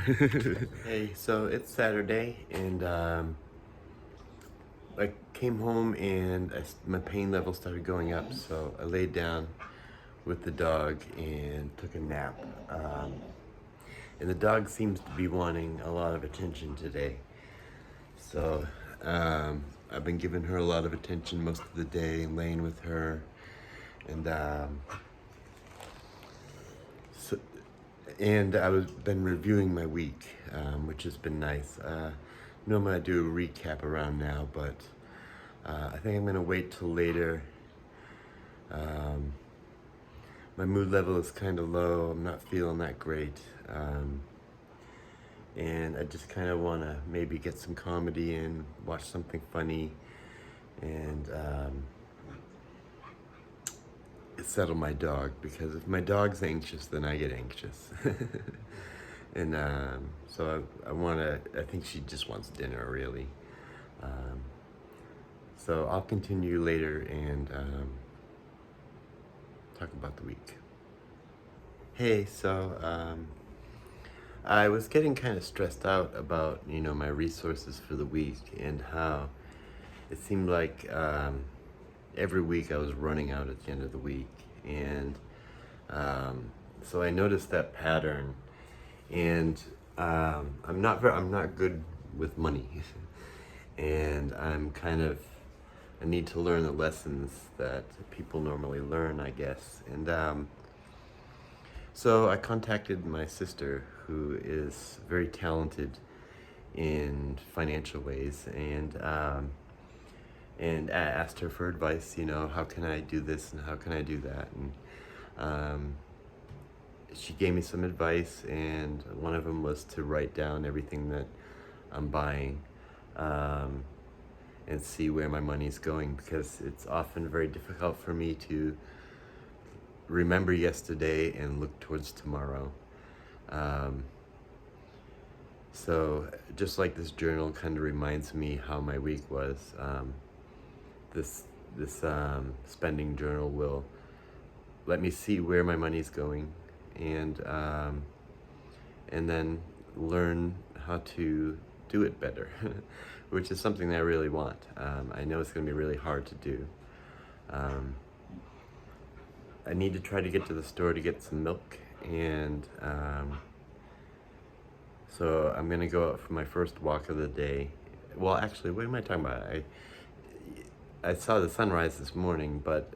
Hey, so it's Saturday, and I came home and my pain level started going up, so I laid down with the dog and took a nap. And the dog seems to be wanting a lot of attention today. So I've been giving her a lot of attention most of the day, laying with her, and I've been reviewing my week, which has been nice. Normally I do a recap around now, but I think I'm gonna wait till later. My mood level is kind of low. I'm not feeling that great. And I just kind of want to maybe get some comedy in, watch something funny, and settle my dog, because if my dog's anxious, then I get anxious. And so I think she just wants dinner, really. So I'll continue later and talk about the week. Hey, so I was getting kind of stressed out about, my resources for the week, and how it seemed like every week I was running out at the end of the week. And so I noticed that pattern, and I'm not good with money. And I I need to learn the lessons that people normally learn, I guess. And so I contacted my sister, who is very talented in financial ways, and I asked her for advice. How can I do this and how can I do that? And she gave me some advice, and one of them was to write down everything that I'm buying, and see where my money's going, because it's often very difficult for me to remember yesterday and look towards tomorrow. So just like this journal kind of reminds me how my week was, this spending journal will let me see where my money's going, and then learn how to do it better, which is something that I really want. I know it's going to be really hard to do. I need to try to get to the store to get some milk, and so I'm gonna go out for my first walk of the day. Well, actually, what am I talking about? I saw the sunrise this morning, but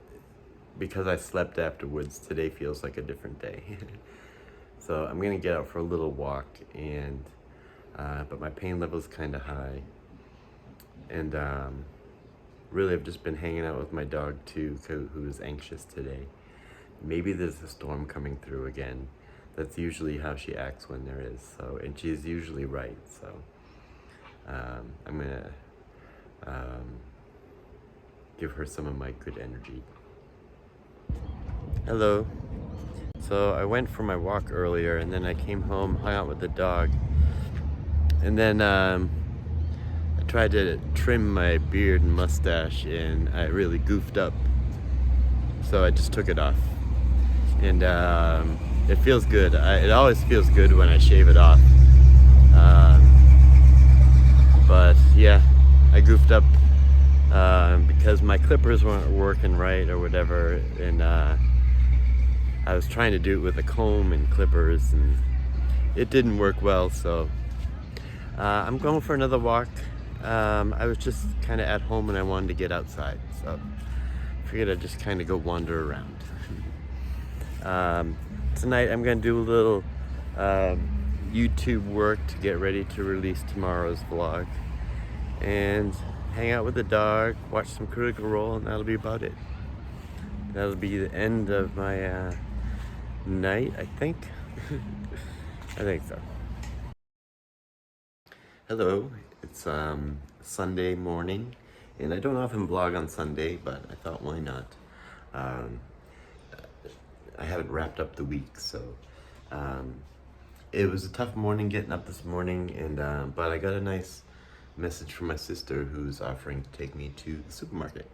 because I slept afterwards, today feels like a different day. So I'm gonna get out for a little walk, and but my pain level is kind of high, and really I've just been hanging out with my dog too, who is anxious today. Maybe there's a storm coming through again. That's usually how she acts when there is. So, and she's usually right. So I'm gonna give her some of my good energy. Hello. So I went for my walk earlier, and then I came home, hung out with the dog, and then I tried to trim my beard and mustache, and I really goofed up. So I just took it off, and it feels good. It always feels good when I shave it off. But yeah, I goofed up because my clippers weren't working right or whatever, and I was trying to do it with a comb and clippers, and it didn't work well. So I'm going for another walk. I was just kind of at home and I wanted to get outside, so I figured I'd just kind of go wander around. Tonight I'm going to do a little YouTube work to get ready to release tomorrow's vlog, and hang out with the dog, watch some Critical Role, and that'll be about it. That'll be the end of my night, I think. I think so. Hello, it's Sunday morning, and I don't often vlog on Sunday, but I thought, why not? I haven't wrapped up the week, so it was a tough morning getting up this morning, and but I got a nice message from my sister, who's offering to take me to the supermarket.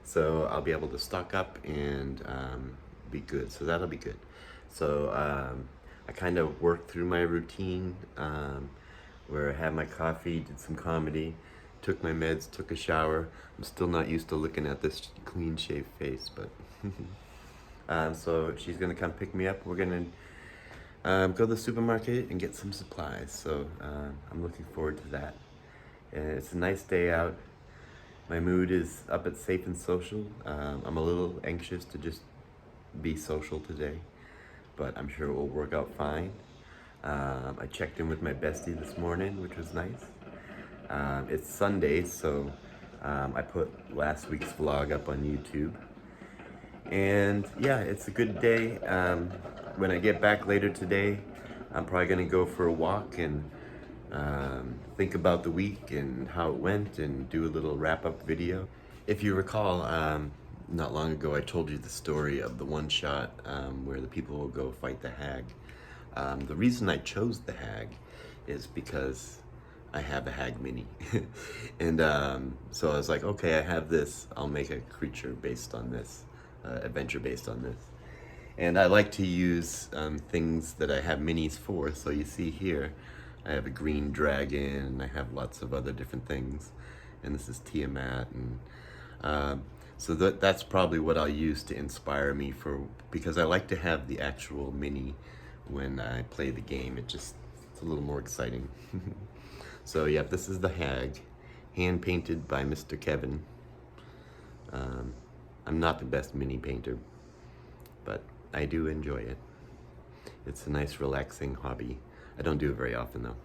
So I'll be able to stock up and be good. So that'll be good. So I kind of worked through my routine, where I had my coffee, did some comedy, took my meds, took a shower. I'm still not used to looking at this clean shaved face, but so she's gonna come pick me up. We're gonna go to the supermarket and get some supplies. So I'm looking forward to that. And it's a nice day out. My mood is up at safe and social. I'm a little anxious to just be social today, but I'm sure it will work out fine. I checked in with my bestie this morning, which was nice. It's Sunday, so I put last week's vlog up on YouTube. And yeah, it's a good day. When I get back later today, I'm probably gonna go for a walk and think about the week and how it went, and do a little wrap-up video. If you recall, not long ago I told you the story of the one shot where the people will go fight the hag. The reason I chose the hag is because I have a hag mini. And so I was like, okay, I have this, I'll make a creature based on this, adventure based on this. And I like to use things that I have minis for. So you see here, I have a green dragon, and I have lots of other different things. And this is Tiamat, and so that's probably what I'll use to inspire me because I like to have the actual mini when I play the game. It's a little more exciting. So yeah, this is the hag, hand painted by Mr. Kevin. I'm not the best mini painter, but I do enjoy it. It's a nice relaxing hobby. I don't do it very often though.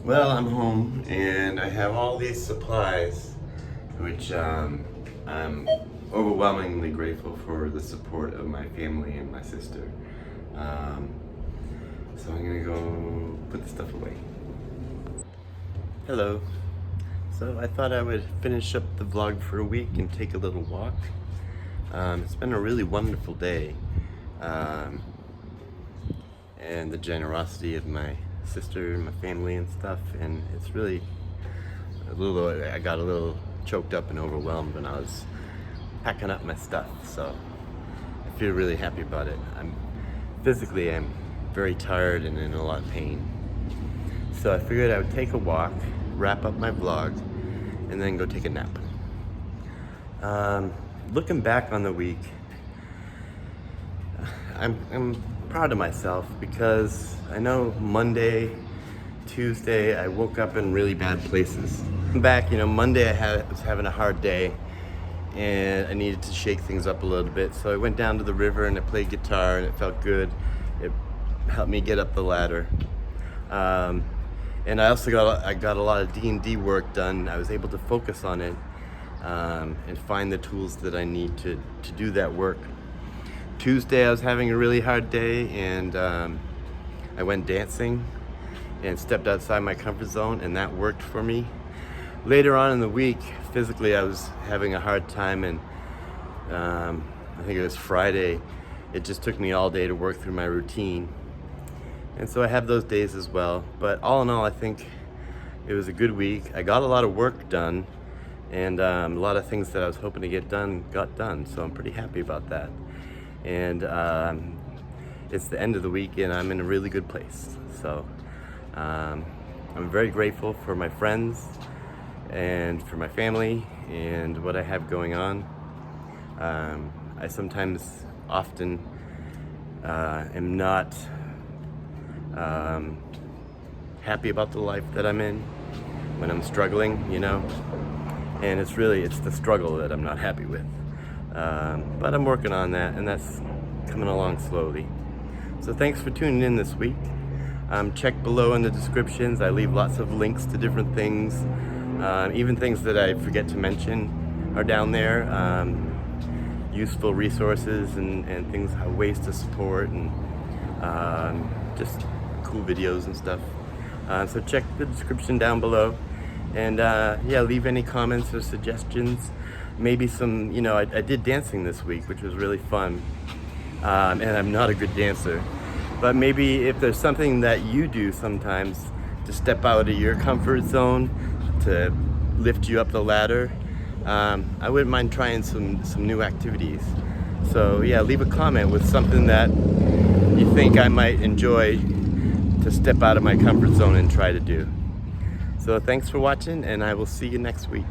Well, I'm home and I have all these supplies, which I'm overwhelmingly grateful for the support of my family and my sister. So I'm gonna go put the stuff away. Hello. So I thought I would finish up the vlog for a week and take a little walk. It's been a really wonderful day. And the generosity of my sister and my family and stuff, and it's really I got a little choked up and overwhelmed when I was packing up my stuff, so I feel really happy about it. I'm very tired and in a lot of pain, so I figured I would take a walk, wrap up my vlog, and then go take a nap. Looking back on the week, I'm proud of myself because I know Monday, Tuesday, I woke up in really bad places. Back, Monday I was having a hard day and I needed to shake things up a little bit. So I went down to the river and I played guitar and it felt good. It helped me get up the ladder. And I also got a lot of D&D work done. I was able to focus on it and find the tools that I need to do that work. Tuesday I was having a really hard day and I went dancing and stepped outside my comfort zone, and that worked for me. Later on in the week, physically I was having a hard time, and I think it was Friday, it just took me all day to work through my routine. And so I have those days as well, but all in all I think it was a good week. I got a lot of work done, and a lot of things that I was hoping to get done got done, so I'm pretty happy about that. And it's the end of the week and I'm in a really good place. So I'm very grateful for my friends and for my family and what I have going on. I often am not happy about the life that I'm in when I'm struggling, and it's the struggle that I'm not happy with. But I'm working on that, and that's coming along slowly. So thanks for tuning in this week. Check below in the descriptions. I leave lots of links to different things. Even things that I forget to mention are down there. Useful resources and things, ways to support, and just cool videos and stuff. So check the description down below. And leave any comments or suggestions. Maybe some, I did dancing this week, which was really fun. And I'm not a good dancer. But maybe if there's something that you do sometimes to step out of your comfort zone, to lift you up the ladder, I wouldn't mind trying some new activities. So leave a comment with something that you think I might enjoy to step out of my comfort zone and try to do. So thanks for watching, and I will see you next week.